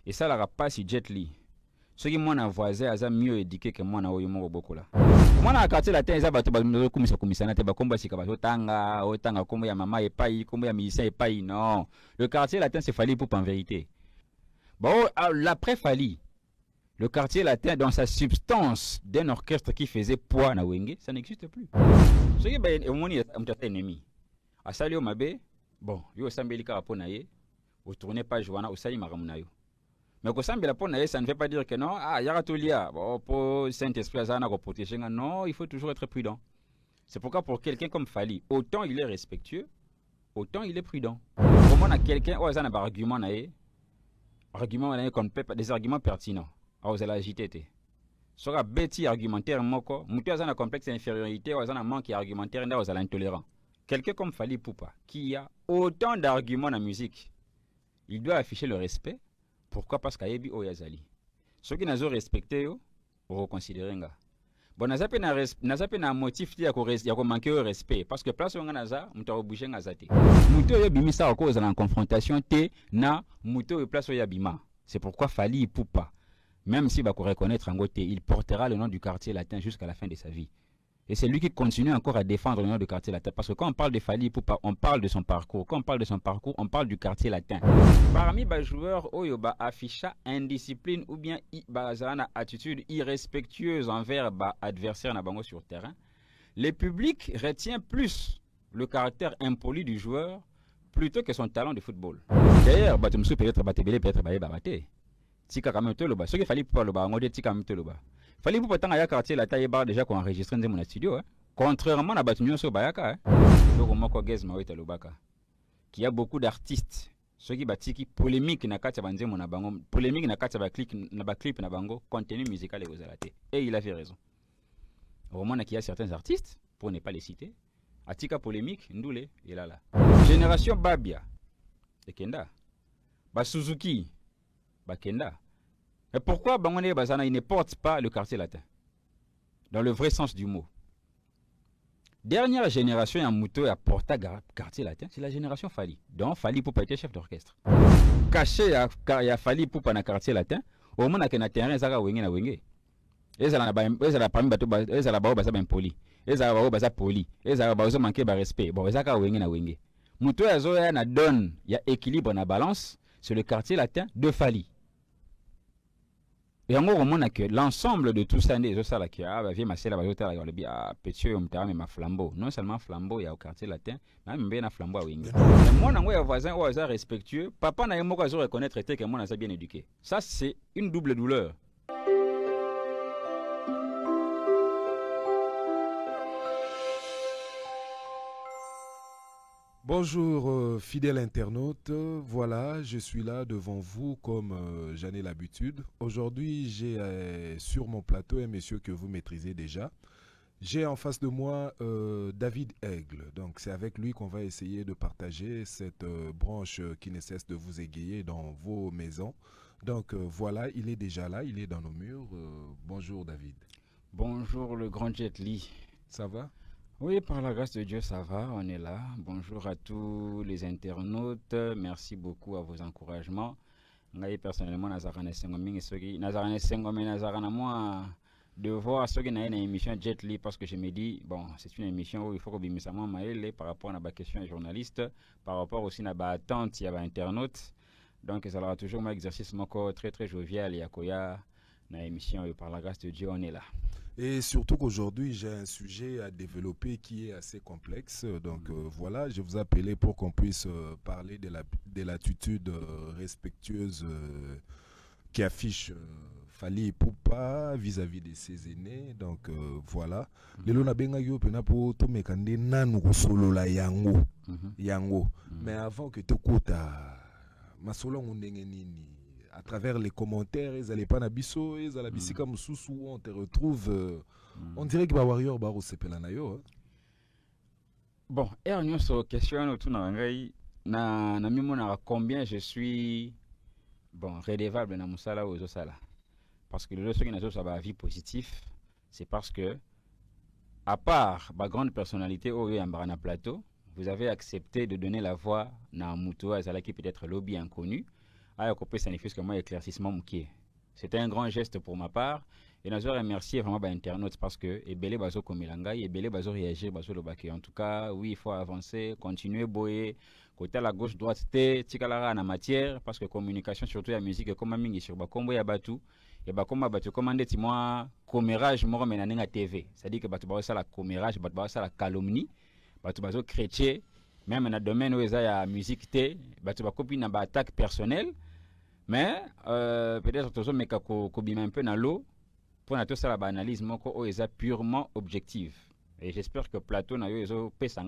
Et ça la pas si Jet Li. Ce qui mon voisin a mieux éduqué que moi na oyo beaucoup là. Moi na quartier latin za bato ba komisa na te ba komba sika ba tanga kombo ya mama et pas kombo ya musicien et pas non. Le quartier latin c'est Fally Ipupa en vérité. Bon l'après Fally, le quartier latin dans sa substance d'un orchestre qui faisait poids na wenge, ça n'existe plus. Ce qui ben au moni am tata ennemi. A sali o mabe, bon, yo sambeli ka rapona ye, au tourner page wana au sali maramuna yo. Mais que ça ne veut pas dire que non, Yaratolia, pour Saint-Esprit, non, il faut toujours être prudent. C'est pourquoi pour quelqu'un comme Fally, autant il est respectueux, autant il est prudent. Pour moi, quelqu'un, oh, ça n'a pas argument, des arguments pertinents. Vous allez agiter. Sera bêti argumentaire, moko, mutu a un complexe d'infériorité, ou un manque argumentaire, vous allez intolérant. Quelqu'un comme Fally Ipupa, qui a autant d'arguments dans la musique, il doit afficher le respect. Pourquoi? Parce qu'il y a Oyazali. Ceux qui n'ont respecté, ils reconsidérent. Bon, nous avons un motif qui a manqué au respect. Parce que place où on a ça, nous avons bougé à zate. Nous avons mis ça à cause de la confrontation. Nous avons place où il y a bima. C'est pourquoi Fally Ipupa, même si va reconnaître en côté, il portera le nom du quartier latin jusqu'à la fin de sa vie. Et c'est lui qui continue encore à défendre le nom du quartier latin. Parce que quand on parle de Fally Ipupa, on parle de son parcours. Quand on parle de son parcours, on parle du quartier latin. Parmi les joueurs, il y a afficha indiscipline ou bien une attitude irrespectueuse envers l'adversaire sur le terrain. Le public retient plus le caractère impoli du joueur plutôt que son talent de football. D'ailleurs, peut-être Tika Kametoloba. Ce qu'il fallait pour le bas, on dit Tika Kametoloba. Fallait pour pourtant à quartier la taille bar déjà qu'on enregistre dans mon studio. Contrairement à Batunyo so Bayaka, qui a beaucoup d'artistes. Ceux qui battent polémique na katia banze mon abango, polémique na katia ba clip na bango, contenu musical et aux. Et il avait raison. Au moment qu'il y a certains artistes, pour ne pas les citer, Atika polémique, Ndoule, et là. Génération Babia, et Kenda. Ba Suzuki, Bakenda. Mais pourquoi Bangone Bazana il ne porte pas le quartier latin? Dans le vrai sens du mot. Dernière génération en Mouto a porté quartier latin, c'est la génération Fally. Donc Fally Ipupa était chef d'orchestre. Caché à Fally Ipupa na quartier latin, au moins na terrain zaka wenge na wenge. Ezala parmi bato ezala bao basa ben poli. Ezala bao basa poli. Ezala bao zo manquer ba respect. Bon zaka wenge na wenge. Mouto ya zo ya na donne, ya équilibre na balance, c'est le quartier latin de Fally. Et en gros, on a que l'ensemble de tout ça, des ça là qui a vie ma la bazoter là le bien petit on mais ma flambeau. Non seulement flambeau, il y a au quartier latin, mais même bien un flambeau à Winga. Moi, on a un voisin ou un respectueux. Papa n'a pas besoin de reconnaître que moi on a bien éduqué. Ça c'est une double douleur. Bonjour fidèles internautes, voilà, je suis là devant vous comme j'en ai l'habitude. Aujourd'hui, j'ai sur mon plateau un monsieur que vous maîtrisez déjà. J'ai en face de moi David Aigle, donc c'est avec lui qu'on va essayer de partager cette branche qui ne cesse de vous égayer dans vos maisons. Donc voilà, il est déjà là, il est dans nos murs. Bonjour David. Bonjour le grand Jet Li. Ça va? Oui, par la grâce de Dieu, ça va, on est là. Bonjour à tous les internautes, merci beaucoup à vos encouragements. Moi, personnellement, Nazarane Sengomi, moi de voir ce qui est une émission Jet Li parce que je me dis, bon, c'est une émission où il faut que je me par rapport à la question des journalistes, par rapport aussi à la attente, il y a des internautes. Donc, ça sera toujours un exercice très très jovial et à Koya, dans l'émission, par la grâce de Dieu, on est là. Et surtout qu'aujourd'hui, j'ai un sujet à développer qui est assez complexe. Donc voilà, je vous appelais pour qu'on puisse parler de l'attitude respectueuse qui affiche Fally Ipupa vis-à-vis de ses aînés. Donc voilà. Lelo na benga yo pena po to mekande nanu solo la yango. Yango. Mais avant que to kota masolo ngundenge nini à travers les commentaires, ils allaient pas nabiso, ils allaient bisika mususu, on te retrouve. On dirait que Warrior Baro Sepelanayo. Bon, et on se questionne autour na mimona combien je suis bon redevable na musala ou sala. Parce que le seul qui n'a pas vie positive, c'est parce que à part ma grande personnalité au Yambarana Plateau, vous avez accepté de donner la voix na Muto Azala qui peut être lobby inconnu. aya kopesa ne fût-ce que moi éclaircissement mokie. C'était un grand geste pour ma part et nous remercier vraiment les internautes parce que ebele bazo komelanga ebele bazo réagir bazo lobake. En tout cas, oui, il faut avancer, continuer boyer côté la gauche droite te tikalara na matière parce que communication surtout la musique comme mingi sur bakombo ya batu et bakoma batu commandé ti moi commérage moko menanenga TV. C'est-à-dire que batu ba ça la commérage, batu ba ça la calomnie, batu bazo chrétien même dans le domaine où il y a la musique te batu ba copie na ba attaque personnelle. Mais peut-être que nous avons un peu dans l'eau pour tout ça l'analyse est purement objective. Et j'espère que Plateau n'a eu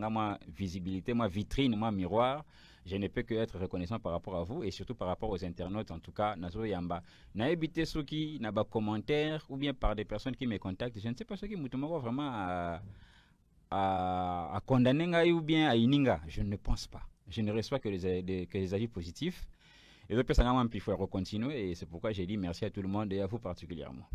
moi visibilité, moi vitrine, moi miroir. Je ne peux que être reconnaissant par rapport à vous et surtout par rapport aux internautes. En tout cas, Nazo Yamba. N'a évité ceux qui n'ont pas commentaires ou bien par des personnes qui me contactent. Je ne sais pas ceux qui m'ont vraiment à condamner ou bien à ininga. Je ne pense pas. Je ne reçois que les avis positifs. Et donc, il faut continuer et c'est pourquoi j'ai dit merci à tout le monde et à vous particulièrement.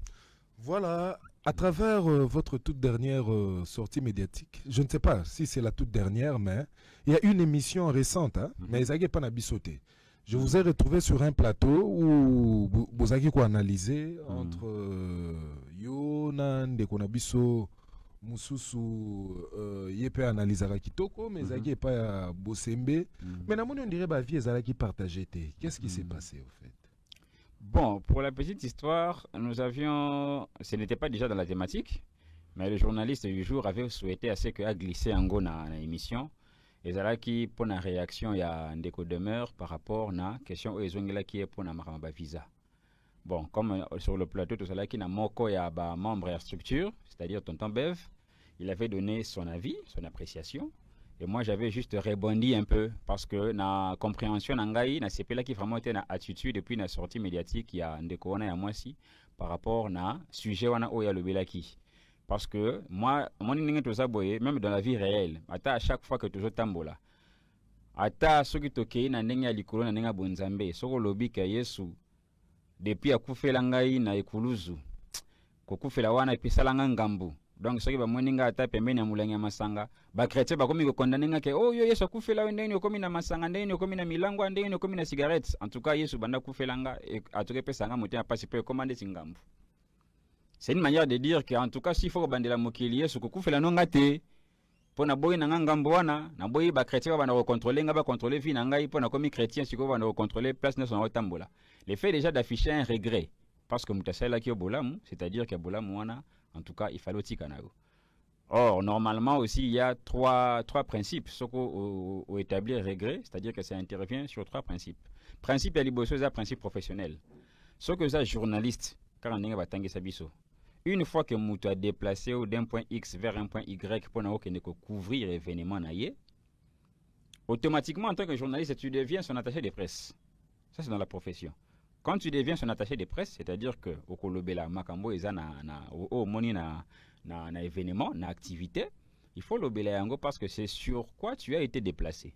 Voilà, à travers votre toute dernière sortie médiatique, je ne sais pas si c'est la toute dernière, mais il y a une émission récente, hein, mais ils n'ont pas sauté. Je vous ai retrouvé sur un plateau où vous avez analysé entre Yonan, Dekonabiso, Mususu yepe analysera kitoko mais zaki pas Bosembe mais na on dirait ba vie ezalaki partagé. Qu'est-ce qui s'est passé au fait? Bon, pour la petite histoire, nous avions ce n'était pas déjà dans la thématique mais le journaliste du jour avait souhaité assez que a glissé en go na émission et zalaki pour la réaction il y a ndeko demeure par rapport na question ezongela qui est pour na maramba visa. Bon, comme sur le plateau, tout cela qui n'a moko ya ba membre et structure, c'est-à-dire Tonton Bev, il avait donné son avis, son appréciation, et moi j'avais juste rebondi un peu parce que na compréhension nangai na CP là qui vraiment était na attitude depuis la sortie médiatique il y a ndeko wana ya mwasi par rapport na sujet wana oya le belaki. Parce que moi mon ninge to saboye même dans la vie réelle, ata à chaque fois que tu tambola. Ata soki tokei na ndenge ya likolo na ndenge ya bonzambe, soko lobi ka Yesu depuis akufela ngai na ekuluzu kokufela wana episalanga ngambu donc soki bamoninga ata pembeni ya mulangi ya masanga bakretien bakomi kokondane ke oh yo Yesu akufela ndenge okomi na masanga ndenge okomi na milango ndenge okomi na cigarette en tout cas Yesu banda kufelanga atoke pesanga motema pasi pe commande singambu. C'est une manière de dire que en tout cas s'il faut bandela mokili Yesu kokufela nonga te pona boyi na ngambo wana na boyi ba chrétien ba na contrôler nga ba contrôler vie na ngai pona komi chrétien siko ba na contrôler place na son tambola. Le fait déjà d'afficher un regret parce que mutasala ki obolamu, c'est-à-dire que bolamu wana en tout cas il fallait tikanao. Or normalement aussi il y a trois principes soko au établir regret, c'est-à-dire que ça intervient sur trois principes. Principe ya liboso za principe professionnel. Soko za journaliste car on va tangi sabiso. Une fois que Moutou a déplacé d'un point X vers un point Y pour ne couvrir l'événement, automatiquement, en tant que journaliste, tu deviens son attaché de presse. Ça, c'est dans la profession. Quand tu deviens son attaché de presse, c'est-à-dire que au Kolobela, Makambo, au Moni, na événement, na activité, il faut l'obéler yango parce que c'est sur quoi tu as été déplacé.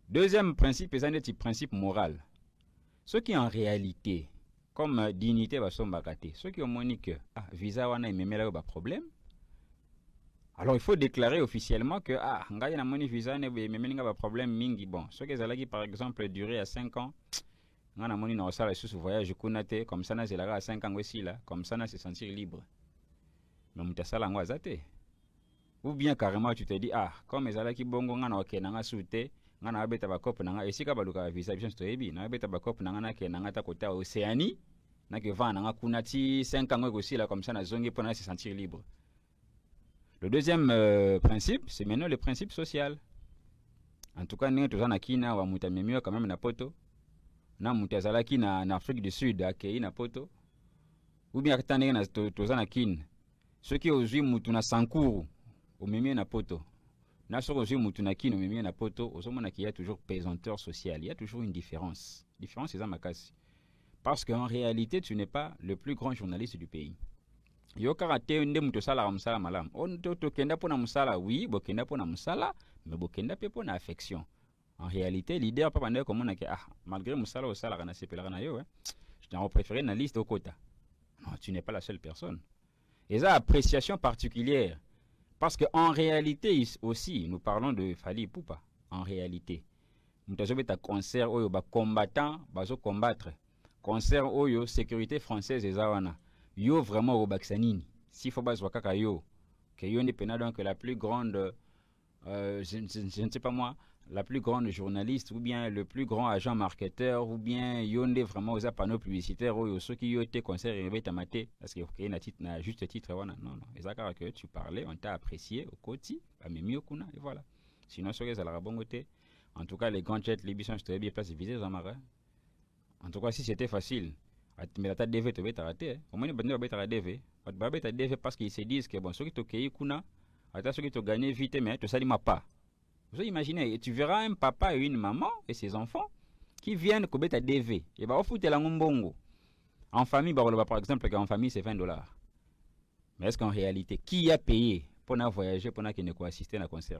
Deuxième principe, c'est un principe moral. Ce qui en réalité, comme dignité va sombakate, ceux qui ont moni que visa wana imemela ba problème. Alors il faut déclarer officiellement que ngai na moni visa ne imemela ba problème mingi bon. Ceux qui zalaki par exemple durer à 5 ans, ngana moni na osala sous voyage kunate comme ça na zelara à 5 ans aussi là, comme ça na se sentir libre. Mais mutasala ngo azate. Ou bien carrément tu te dis comme ezalaki bongo ngana okena nga sute ngana abeta ba kope nanga esika baluka visa bien stoyebi na abeta ba kope nanga na ke nanga ta kota Océanie na ke va nanga kunati 5 ans aussi là comme ça na zongi pour se sentir libre. Le deuxième principe, c'est maintenant le principe social. En tout cas, nous tous na kina wa mutamemio quand même na poto. Na mutazalaki na Afrique du Sud akei na poto. Ou bien katane na tozana kin. Ceux qui ozui mutu na Sankuru au memie na poto. Na soko ozui mutu na kin au memie na poto, ozomona qu'il y a toujours pesanteur social, il y a toujours une différence. Différence c'est ça makasi. Parce qu'en réalité, tu n'es pas le plus grand journaliste du pays. Yo karate nde mutu sala musala malam. On to kenda pona musala, oui, bokenda pona musala, mais bokenda pe pona affection. En réalité, leader pas bande comme on a que malgré musala au sala kana sepela kana yo, je t'en préféré na liste au quota. Non, tu n'es pas la seule personne. Et ça appréciation particulière parce que en réalité aussi, nous parlons de Fally Ipupa en réalité. mutazobeta concert oyo ba combattant bazo combattre concert oyo sécurité française eza wana yo vraiment obakisa nini si faut bazwa kaka yo que yo ndi pena donc la plus grande je ne sais pas moi la plus grande journaliste ou bien le plus grand agent marketeur ou bien yo ndi vraiment aux panneaux publicitaires oyo soki yo te concert ebeta maté parce que okay, na juste titre wana non ezaka que tu parlais on t'a apprécié au koti ba memi okuna et voilà sinon soki ezalaka bongo te. En tout cas, les grands jets, les bisons, je te bien place visés, Zamara. En tout cas, si c'était facile, mais la tête DV, tu vas raté. Au moins, il va être DV. Tu vas être DV parce qu'ils se disent que bon, ceux qui t'ont gagné, ceux qui t'ont gagné vite, mais tu ne salis pas. Vous imaginez, et tu verras un papa et une maman et ses enfants qui viennent comme ta DV. Et bah, au foot, la ngombongo. En famille, bah, par exemple, en famille, c'est $20. Mais est-ce qu'en réalité, qui a payé pour voyager, pour qu'il ne assister à la concert?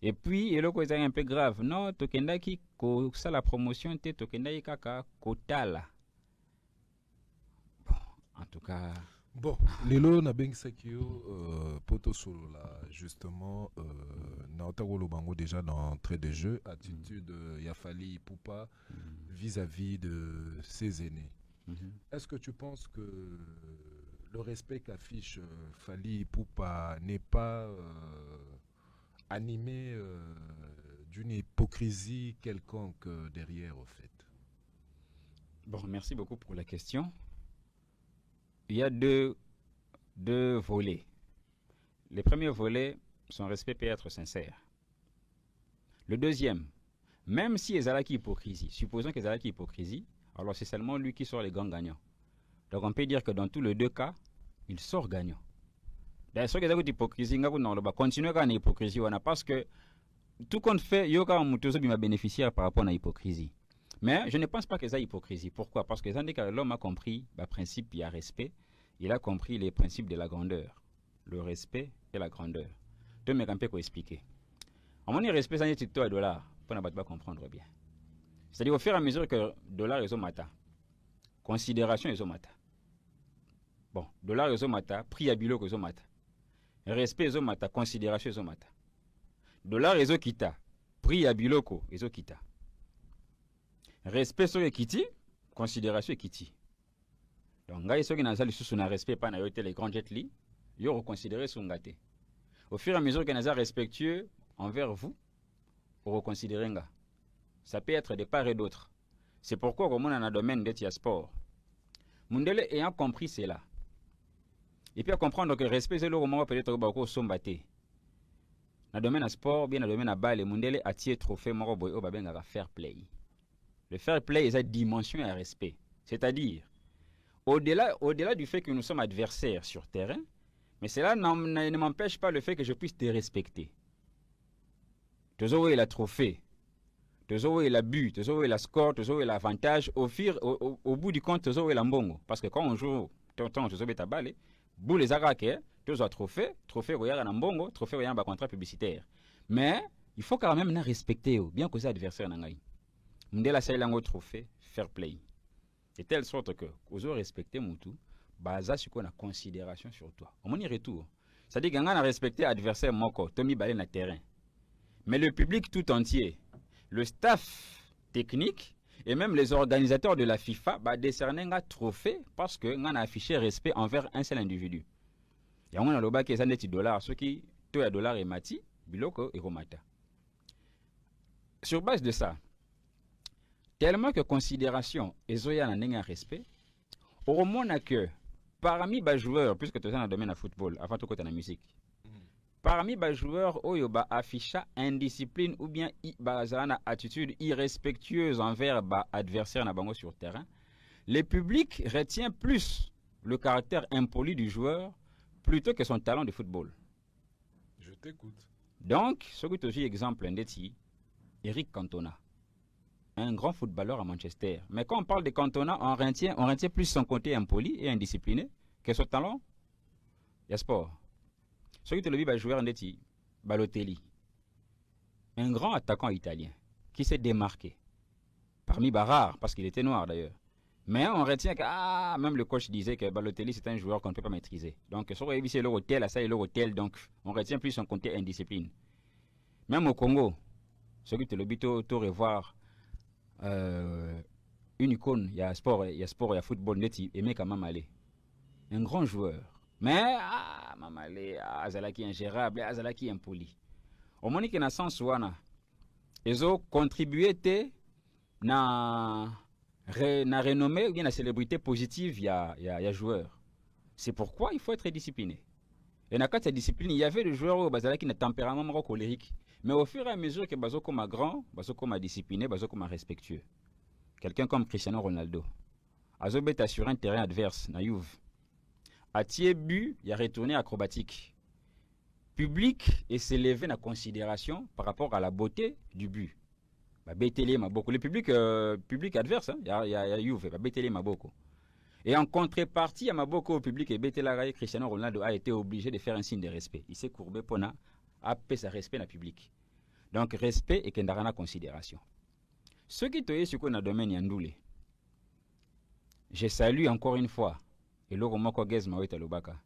Et puis, il y a un peu grave. Non, tokendaki ko ça la promotion te tokendaki kaka kotala. Bon, en tout cas. Bon, lelo na bengisaki yo poto solo là justement naotagolo bango déjà dans l'entrée de jeu attitude Yafali Poupa vis-à-vis de ses aînés. Est-ce que tu penses que le respect qu'affiche Fally Poupa n'est pas animé d'une hypocrisie quelconque derrière, au fait? Bon, merci beaucoup pour la question. Il y a deux volets. Le premier volet, son respect peut être sincère. Le deuxième, même si il y a hypocrisie, supposons qu'il y a hypocrisie, alors c'est seulement lui qui sort les grands gagnants. Donc on peut dire que dans tous les deux cas, il sort gagnant. D'ailleurs, ce qui est l'hypocrisie, on va continuer à l'hypocrisie, parce que tout compte fait, il y a un bénéficiaire par rapport à l'hypocrisie. Mais je ne pense pas que c'est hypocrisie. Pourquoi? Parce que l'homme a compris le principe, il y a respect, il a compris les principes de la grandeur. Le respect et la grandeur. Deux me peux expliquer. En mon respect, ça est $, pour ne pas comprendre bien. C'est-à-dire au fur et à mesure que le dollar est au matin, considération est au matin. Bon, dollar est au matin, prix à bilo est au matin. Respect est au matin, considération est au matin. Dollar est au kita, prix à bilo est au kita. Respect sur le kiti, considération est kiti. Donc, gars, ceux qui n'ont pas respect, pas les grands jets li, ils ont reconsidéré son gâté. Au fur et à mesure que nous sommes respectueux envers vous, vous reconsidérez nga. Ça peut être de part et d'autre. C'est pourquoi, comme on a un domaine de sport, Mundele ayant compris cela, et puis à comprendre que respect, c'est le moment peut-être beaucoup sombaté. Dans le domaine de sport, bien dans le domaine de balle, Mundele a tiré trophée, moro boy, va fair play. Le fair play est une dimension et un respect. C'est-à-dire, au-delà du fait que nous sommes adversaires sur terrain, mais cela ne m'empêche pas le fait que je puisse te respecter. Toujours il a trophée, toujours il a but, toujours il a score, toujours il a avantage. Au bout du compte, toujours il a mbongo. Parce que quand on joue, toujours il a balle, bout les arraques, toujours trophée, il y a un mbongo, trophée, il y a un contrat publicitaire. Mais il faut quand même respecter, bien que c'est adversaire. Mundela Sailango trophée, fair play. De telle sorte que, vous avez respecté Moutou, baza sur quoi la considération sur toi. Au moins, il retour. C'est-à-dire qu'on a respecté l'adversaire Moko, Tommy Balé na terrain. Mais le public tout entier, le staff technique et même les organisateurs de la FIFA, décerner un trophée parce qu'on a affiché respect envers un seul individu. Et on a le bas qui est un $, ceux qui, tout $, et mati, biloko et romata. Sur base de ça, tellement que considération et zoya n'a un respect, au moins que parmi les joueurs, puisque tu es dans le domaine du football, avant tout côté de la musique, parmi les joueurs, oyo ba afficha indiscipline ou bien une attitude irrespectueuse envers l'adversaire sur terrain, le public retient plus le caractère impoli du joueur plutôt que son talent de football. Je t'écoute. Donc, ce que tu as exemple, Eric Cantona. Un grand footballeur à Manchester. Mais quand on parle de Cantona, on retient plus son côté impoli et indiscipliné que son talent. Il y a sport. Ce qui te le dit, joueur en Balotelli. Un grand attaquant italien qui s'est démarqué. Parmi les rares, parce qu'il était noir d'ailleurs. Mais on retient que, même le coach disait que Balotelli c'est un joueur qu'on ne peut pas maîtriser. Donc, sur c'est l'hôtel, ça est l'hôtel, donc on retient plus son côté indiscipline. Même au Congo, Ce qui te le bito to revoir une icône, il y a sport, il y a football, net aimé quand même aller. Un grand joueur. Mais Mamale, Azalaki ingérable, Azalaki impoli. Au moment que na sens wana, ils ont contribué na renommée ou bien la célébrité positive, il y a joueur. C'est pourquoi il faut être discipliné. Et dans cette discipline, il y avait des joueurs qui ont un tempérament colérique. Mais au fur et à mesure que Bazo comme grand, Bazo comme discipliné, Bazo comme respectueux. Quelqu'un comme Cristiano Ronaldo. Azobet est sur un terrain adverse, na Juve. A Thiebu, il a retourné acrobatique. Public et s'élever en considération par rapport à la beauté du but. Le public adverse, il y a Juve, Maboko. Et en contrepartie à Maboko au public et Betelaraï, Cristiano Ronaldo a été obligé de faire un signe de respect. Il s'est courbé pour appeler sa respect dans le public. Donc respect et Kendarana considération. Ce qui te est sur le domaine Yandoulé, je salue encore une fois et Loromoko Gezma Lobaka,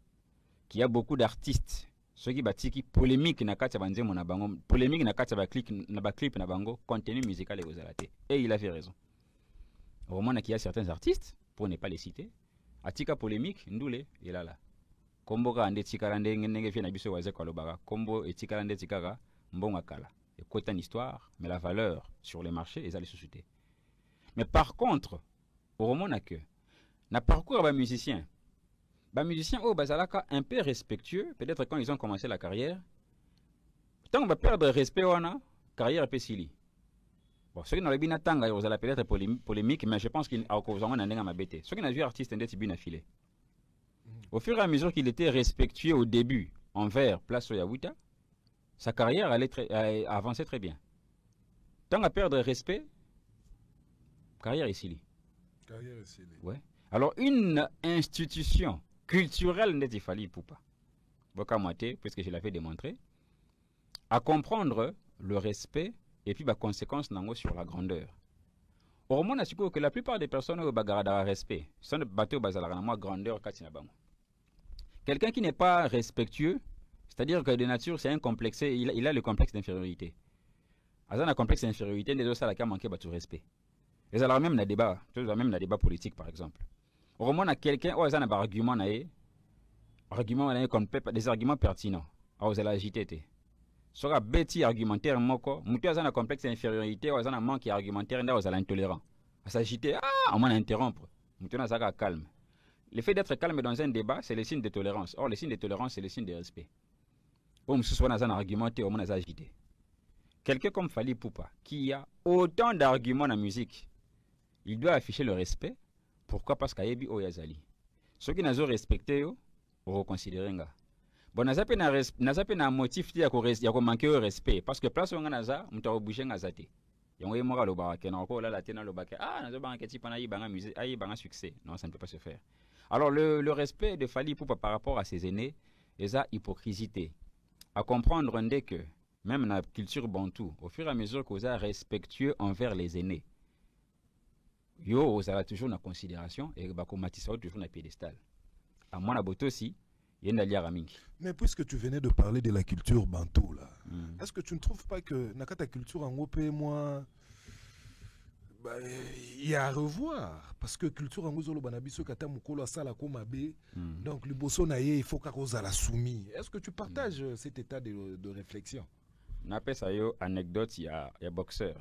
qui a beaucoup d'artistes. Ceux qui battent polémique na kati banze mona bango, polémique na kati ba clip na bango, contenu musical et aux alaté. Et il avait raison. Au moment qu'il y a certains artistes, pour ne pas les citer, atika polémique ndoulé et là. Kombo ka ande tikalande ngenge fi na biso waze kwa lobaka, kombo et tikalande tikaka mbonga kala. Et côté une histoire, mais la valeur sur les marchés et les sociétés. Mais par contre, au moment que na parcours ba musicien musiciens bazalaka un peu respectueux, peut-être quand ils ont commencé la carrière. Tant qu'on va perdre respect wana, carrière est pesili. Bon, ceux qui n'ont pas tanga, ils allaient peut-être polémique, mais je pense qu'il a causé un ending à ma bête. Ceux qui n'ont vu artiste un détibine affilé. Au fur et à mesure qu'il était respectueux au début envers Place Oyawita, sa carrière allait avancer très bien. Tant à perdre respect, carrière est sili. Carrière est sili. Ouais. Alors une institution culturel n'est fali poupa. Boka moité, puisque je l'avais démontré, à comprendre le respect et puis la conséquence sur la grandeur. Au moment où que la plupart des personnes au bagarada respect, sont bateau bazalara moi grandeur katina bango. Quelqu'un qui n'est pas respectueux, c'est-à-dire que de nature c'est un complexe, il a le complexe d'infériorité. Azan a complexe d'infériorité, les autres ça la manqué de respect. Et alors même dans débat, même dans débat politique par exemple. Au moment où quelqu'un a un argument, des arguments pertinents, aux agité. Sera bêti argumentaire moko, mutu a un complexe d'infériorité, ou un manque argumentaire, aux intolérant. À s'agiter, on m'a interrompre. Mutu a calme. Le fait d'être calme dans un débat, c'est le signe de tolérance. Or, le signe de tolérance, c'est le signe de respect. Comme ce soit dans un argumenté, on m'a agité. Quelqu'un comme Fali Poupa, qui a autant d'arguments dans la musique, il doit afficher le respect. Pourquoi? Parce qu'il y a Oyazali. Ceux qui n'ont respecté, on reconsidère. Bon, n'a un motif qui a manqué au respect. Parce que place où on a on t'a obligé à zate. Il y a un moral au bac, on a la tête dans le bac. Ah, nous avons un petit peu de succès. Non, ça ne peut pas se faire. Alors, le respect de Fali Poupa par rapport à ses aînés, c'est ça hypocrisie. À comprendre que, même dans la culture bantou, au fur et à mesure que vous êtes respectueux envers les aînés, yo vous avez toujours une considération et vous avez toujours un piédestal. À moi, aussi, il y a une mais puisque tu venais de parler de la culture bantou, là, est-ce que tu ne trouves pas que ta culture en Europe, moi, il y a à revoir? Parce que culture en Gozolo Banabiso Kata Mukolo Sala Komabe, donc le bosso naïe, il faut qu'à la soumis. Est-ce que tu partages cet état de réflexion? N'appelle ça une anecdote, il y a boxeur.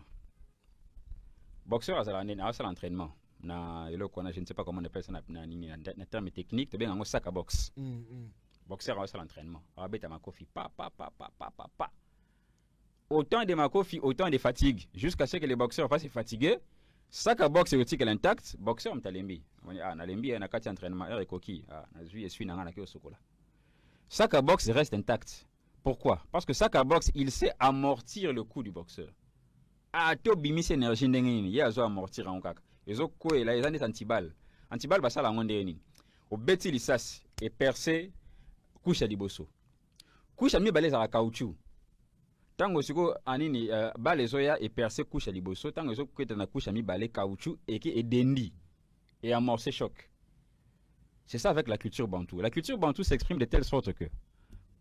Boxeur à l'entraînement. Je ne sais pas comment on appelle ça en termes techniques, tu as un sac à boxe. Boxeur à l'entraînement. Autant de makofi, autant de fatigue. Jusqu'à ce que les boxeurs fassent fatiguer. Sac à boxe est intact. Boxeur, on t'a lembi. Na lembi, on a quatre entraînements. Sac à boxe reste intact. Pourquoi? Parce que sac à boxe, il sait amortir le coup du boxeur. To bimis énergie ndengini ya zo amortir en kaka ezo ko ela ezani antibal basala ngonde ni o beti lisas et percer couche liboso couche mi baleza ka caoutchouc tango siko anini bale zoya et percer couche liboso tango ezo kweta na couche mi balé caoutchouc et qui est dendi et amorcer choc. C'est ça avec la culture bantou. La culture bantou s'exprime de telle sorte que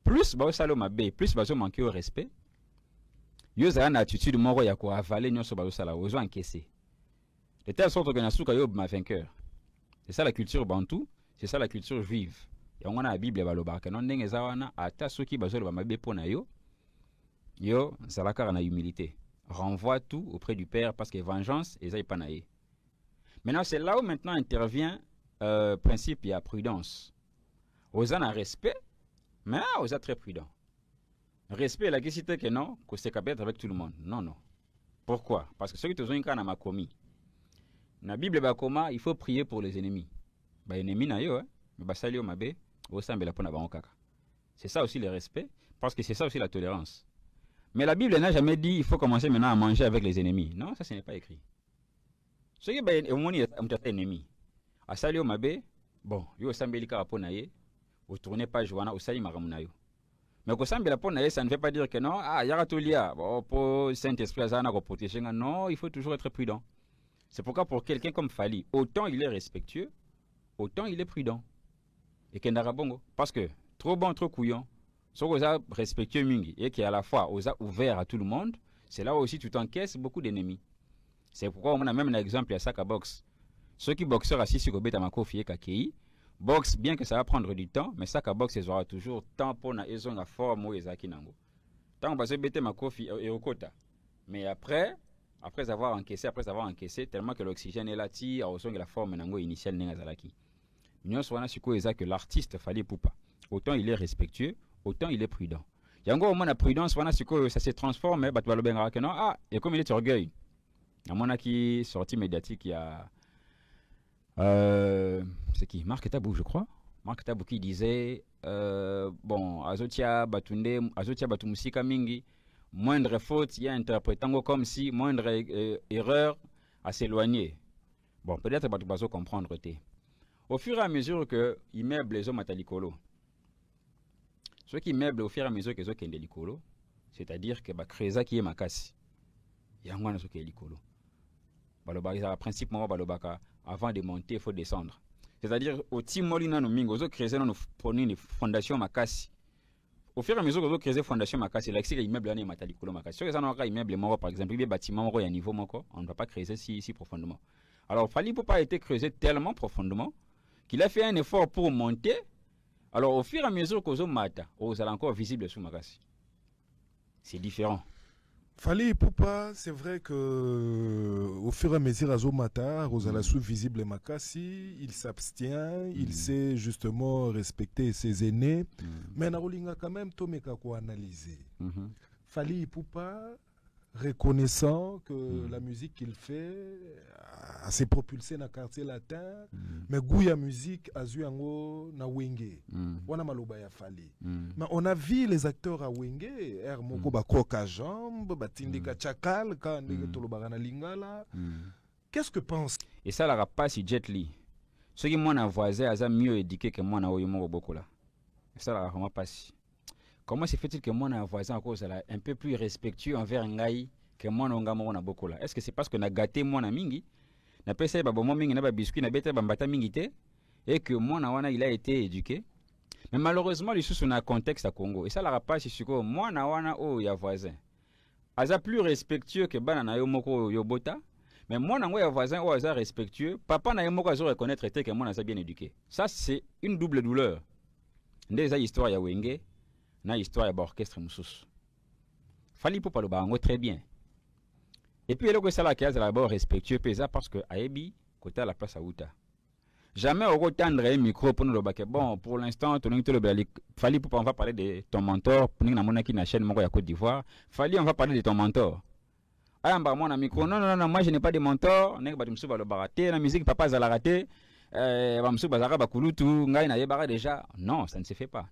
plus ba salo mabe, plus ba zo manquer au respect. yo za na attitude moko ya ko avaler nyonso ba sala ozo encaisser de telle sorte que na suka yo ma vainqueur. C'est ça la culture bantou, c'est ça la culture juive. Yango na Bible balobaka non ndenge za wana ata soki bazolo ba mabe pona yo yo zalaka na humilité. Renvoie tout auprès du Père parce que vengeance et ça pas naé. Maintenant c'est là où maintenant intervient principe il y a prudence. Oza na respect mais oza très prudent. Respect la question que non, que c'est capable avec tout le monde. Non non. Pourquoi? Parce que ceux qui te ont na makomi. Na Bible bakoma, il faut prier pour les ennemis. Ba ennemi na yo mais ba sali o mabe, o sambela pona ba kaka. C'est ça aussi le respect parce que c'est ça aussi la tolérance. Mais la Bible n'a jamais dit il faut commencer maintenant à manger avec les ennemis. Non, ça ce n'est pas écrit. Ce qui est un ennemi. A sali o mabe, bon, yo sambeli ka pona ye, o tourner page wana o sali makamuna yo. Mais ko sambela pona ye, ça ne veut pas dire que non, ah yara tolia, bon pour Saint-Esprit azana ko protéger. Non, il faut toujours être prudent. C'est pourquoi pour quelqu'un comme Fally, autant il est respectueux, autant il est prudent. Et Kendara Bongo. Parce que trop bon, trop couillon, soit osa respectueux mingi et qui à la fois osa ouvert à tout le monde, c'est là aussi tu t'encaisses beaucoup d'ennemis. C'est pourquoi on a même un exemple à Saka Box. Ceux qui boxeurs assis sur Obeta Makofi et Kakei, boxe bien que ça va prendre du temps, mais Saka Box ils aura toujours temps pour na ils ont la forme ou ezaki nango. Tant que Obeta Makofi et Okota. Mais après avoir encaissé, tellement que l'oxygène est là, tire, au son de la forme initiale n'est pas là. Nous sommes que l'artiste Fally Ipupa. Autant il est respectueux, autant il est prudent. Il y a encore au moins la prudence, ça se transforme, et comme il est orgueil. Il y a un qui sorti médiatique, il y a. C'est qui? Marc Tabou, je crois. Marc Tabou qui disait bon, Azotia Batunde, Azotia Batumusika Mingi. Moindre faute, il y a interprétant comme si moindre erreur à s'éloigner. Bon, peut-être que tu vas comprendre. Au fur et à mesure que immeuble les hommes à Talikolo, ceux qui meublent au fur et à mesure que les hommes Likolo, c'est-à-dire que Kreza qui est Makasi, il y a un qui est Likolo. Le principe, avant de monter, il faut descendre. C'est-à-dire, au Timolina, nous Kreza, nous prenons une fondation Makasi. Au fur et à mesure que vous créez fondation Makasi, l'accès à l'immeuble est Matalikolo Makasi. Si vous avez un immeuble mort, par exemple, il y a un bâtiment mort à niveau moko, on ne va pas creuser si profondément. Alors, Fally Ipupa a été creusé tellement profondément qu'il a fait un effort pour monter. Alors, au fur et à mesure que vous mata, vous allez encore visible sous Makasi. C'est différent. Fally Ipupa, c'est vrai que au fur et à mesure à Zomata, Rosala sous visible Makasi, il s'abstient, il sait justement respecter ses aînés, mais Narolinga quand même Tomeka ko analyser. Fally Ipupa, reconnaissant que la musique qu'il fait s'est propulsée dans le quartier latin, mais Gouya musique a yango na Wenge. Wana maloba ya Fally. Mais on a vu les acteurs à Wenge, Moko Bakoka Jambe, Batindika Chakal, Kandeke Tolobagana Lingala. Qu'est-ce que pense? Et ça la rapace Jet Li. Ceux qui m'ont voisin a mieux éduqué que moi na Oyomo Bokola. Ça la rapace. Comment se fait-il que mon voisin est un peu plus respectueux envers Ngai que moi na Bokola? Est-ce que c'est parce que na gâté mon mingi? Na pesa ba bon mingi na ba biscuit na beta bambata mingi te et que mon wana il a été éduqué. Mais malheureusement les sous na contexte à Congo et ça la rapace sur quoi moi na wana o ya voisin. Aza plus respectueux que banana yo moko yo bota. Mais moi na ya voisin o aza respectueux, papa na yo moko azo reconnaître que moi na bien éduqué. Ça c'est une double douleur. Ndeza histoire ya Wenge. Na histoire d'orchestre Moussous. Fally Ipupa le bango très bien. Et puis, il y a ça là qui est d'abord respectueux, parce que Aebi, côté à la place à Outa. Jamais au retendre un micro pour nous le baquer. Bon, pour l'instant, Fally Ipupa, on va parler de ton mentor. Pour nous, on a une chaîne à Côte d'Ivoire. Fally, on va parler de ton mentor. Ah, mon micro. Non, moi je n'ai pas de mentor. La musique, papa, ça l'a raté. Déjà. Non, ça ne se fait pas.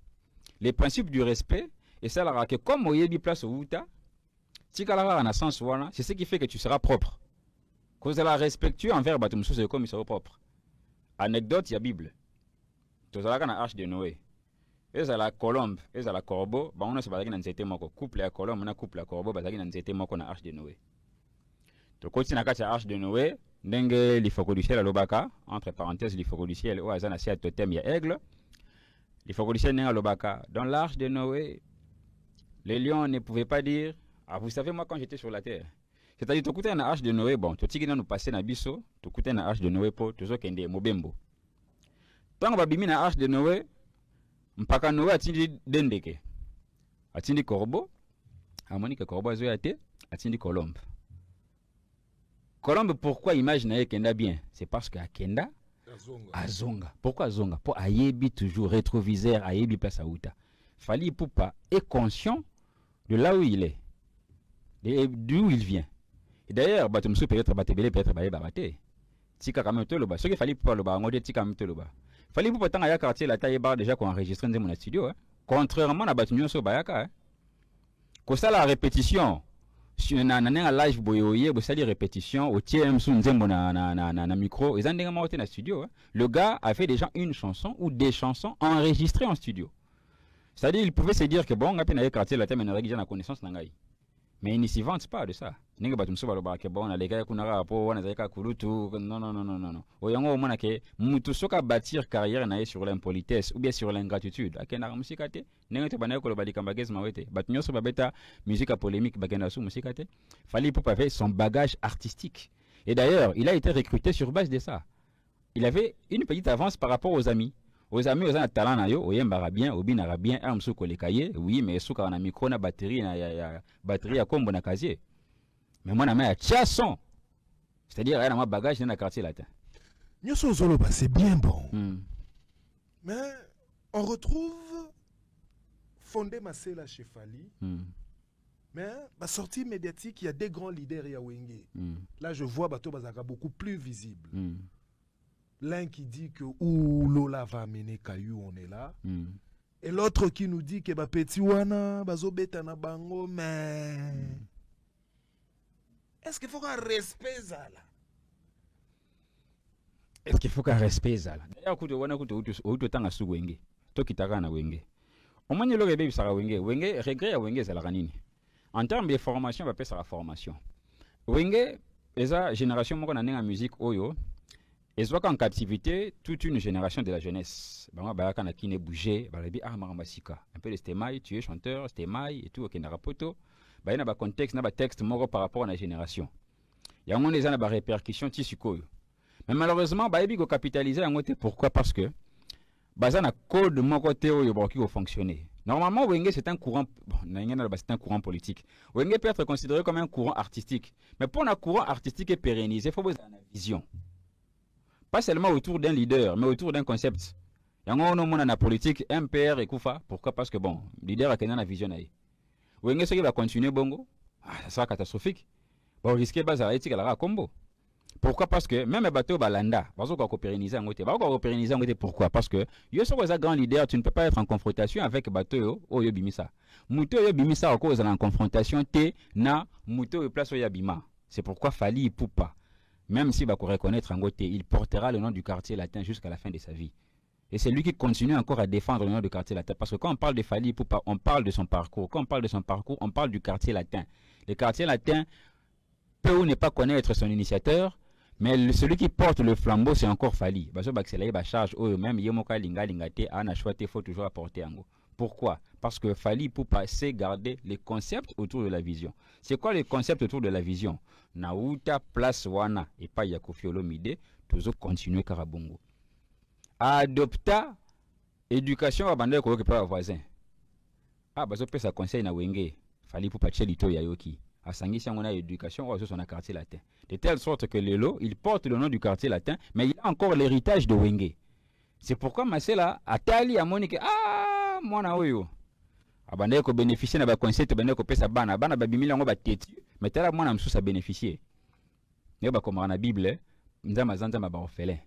Les principes du respect, et ça là que comme il y a des places au Outa, c'est ce qui fait que tu seras propre. Quand tu es respectueux envers Batumsou, c'est comme il sera propre. Anecdote, il y a Bible. Tu as la arche de Noé. Et ça la colombe, et ça la corbeau, on a ce couple à colombe, on a couple à corbeau, on a arche de Noé. Tu continues à la arche de Noé, dengue l'ifoko du ciel à l'obaka, entre parenthèses l'ifoko du ciel, ou à Zanassia totem, il y a aigle. Il faut que le Seigneur l'obaka. Dans l'arche de Noé, les lions ne pouvaient pas dire Ah, vous savez, moi, quand j'étais sur la terre, c'est-à-dire, tu écoutes un arche de Noé, bon, tu as nous passer na biso, tu écoutes un arche de Noé pour, tu as kende mobembo. Tant que bimi na arche de Noé, mpaka Noé atindi dendeke. Atindi corbeau, amoni que corbeau azo yate, atindi colombe. Colombe, pourquoi image na kenda bien? C'est parce que Kenda azonga. Pourquoi azonga? Pour ayebi toujours rétroviseur, ayebi place à outa. Fali Poupa est conscient de là où il est, d'où il vient. Et d'ailleurs, Batumsu peut-être batebele peut-être baté. Tika quand même te loba. Ce qu'il fallait pour le bas, on dit tika même te loba. Fallait pour tant aya quartier la taille bar déjà qu'on enregistre dans mon studio. Contrairement à Batumio so bayaka. Ko ça la répétition. Si on a un live boyoye, vous savez répétition au TM sous nzembo na micro, ils ont déjà monté dans studio. Le gars a fait déjà une chanson ou des chansons enregistrées en studio. C'est-à-dire il pouvait se dire que bon, on a pu quartier la taille mais on a déjà la connaissance nangai. Mais il ne s'y vante pas de ça. Ninga batumso baloba ke bon na leka kunara po wana zaika kurutu non. Oyango mona ke mutu soka bâtir carrière na sur l'impolitesse ou bien sur l'ingratitude. Akena musika te, ninga te bana ko lobali kambagez mawete. Batunyo so babeta musique polémique bagenda su musika te. Fallait pour faire son bagage artistique. Et d'ailleurs, il a été recruté sur base de ça. Il avait une petite avance par rapport aux amis. Aux amis, aux talents na yo, oyembara bien, obinara bien, amsu kolekaye, oui, mais suka na micro na batterie na batterie à combo na casier. Mais moi na ma chasson. C'est-à-dire na ma bagage na quartier latin. Nyoso Zoloba, c'est bien bon. Mais on retrouve Fondé Masséla chez Fali. Mais la sortie médiatique, il y a des grands leaders ya Wenge. Là, je vois Bato Bazaka beaucoup plus visible. L'un qui dit que où Lola va amener Caillou, on est là. Et l'autre qui nous dit que Petit Wana, Bazo Betana Bango, mais. Est-ce qu'il faut qu'un respect ça là? Est-ce qu'il faut qu'un respect ça là? D'ailleurs, écoute, on a autant à sous Wenge. Toi qui t'as Wenge. Au moins, il y a des gens qui Wenge, regret à Wenge, c'est la ranine. En termes de formation, on va appeler ça la formation. Wenge, la génération, moi, on a en musique, Oyo. Et soit qu'en captivité, toute une génération de la jeunesse. Bah, quand on a qui n'est bougé, bah, ah, Marambasika. Un peu de stémaï, tu es chanteur, stémaï et tout, ok, n'a rapoto. Bah, il y a un contexte, un texte, moro par rapport à la génération. Il y a des gens qui ont des répercussions, tissu. Mais malheureusement, bah, il faut capitaliser en côté. Pourquoi? Parce que, bah, ça a code, mon côté, qui va fonctionner. Normalement, Wenge, c'est un courant, bon, c'est un courant politique. Wenge peut être considéré comme un courant artistique. Mais pour un courant artistique et pérennisé, il faut avoir une vision. Pas seulement autour d'un leader, mais autour d'un concept. Il y a un politique, MPR et Koufa. Pourquoi? Parce que bon, le leader a une vision. Wenge, ce qui va continuer, bongo, ça sera catastrophique. Bon, risquer base à l'éthique à la combo. Pourquoi? Parce que même les bateaux balanda, parce qu'on va pérenniser en côté. Pourquoi? Parce que yo so un grand leader, tu ne peux pas être en confrontation avec bateau yo bimisa. Muto yo bimisa à cause de la confrontation te na muto yo place yo bima. C'est pourquoi Fali Poupa. Même s'il va reconnaître en côté, il portera le nom du quartier latin jusqu'à la fin de sa vie. Et c'est lui qui continue encore à défendre le nom du quartier latin. Parce que quand on parle de Fali Poupa, on parle de son parcours. Quand on parle de son parcours, on parle du quartier latin. Le quartier latin peut ou ne pas connaître son initiateur, mais celui qui porte le flambeau, c'est encore Fali. Parce que c'est la charge, même Yemoka Linga Lingate, Ana Chouate, il faut toujours apporter en gros. Pourquoi? Parce que Fali Poupa sait garder les concepts autour de la vision. C'est quoi les concepts autour de la vision? Nauta place wana et pas Yakofi Olomide, toujours continuer Karabongo. Adopta éducation à bande ko pas voisin. Ah bazo pesa conseil na Wenge. Fali Poupa chelito yayoki. A sangisi ngona éducation au son quartier latin. De telle sorte que Lelo, il porte le nom du quartier latin, mais il a encore l'héritage de Wenge. C'est pourquoi Masela a tali à Monique. Ah mwana oyo. Abande ko bénéficier na ba conseil te bande ko pesa bana ba bimila ngo ba teti. Mais tala mwana msusa bénéficier. Ne ba comme na Bible, nzama zanza ba orphelin.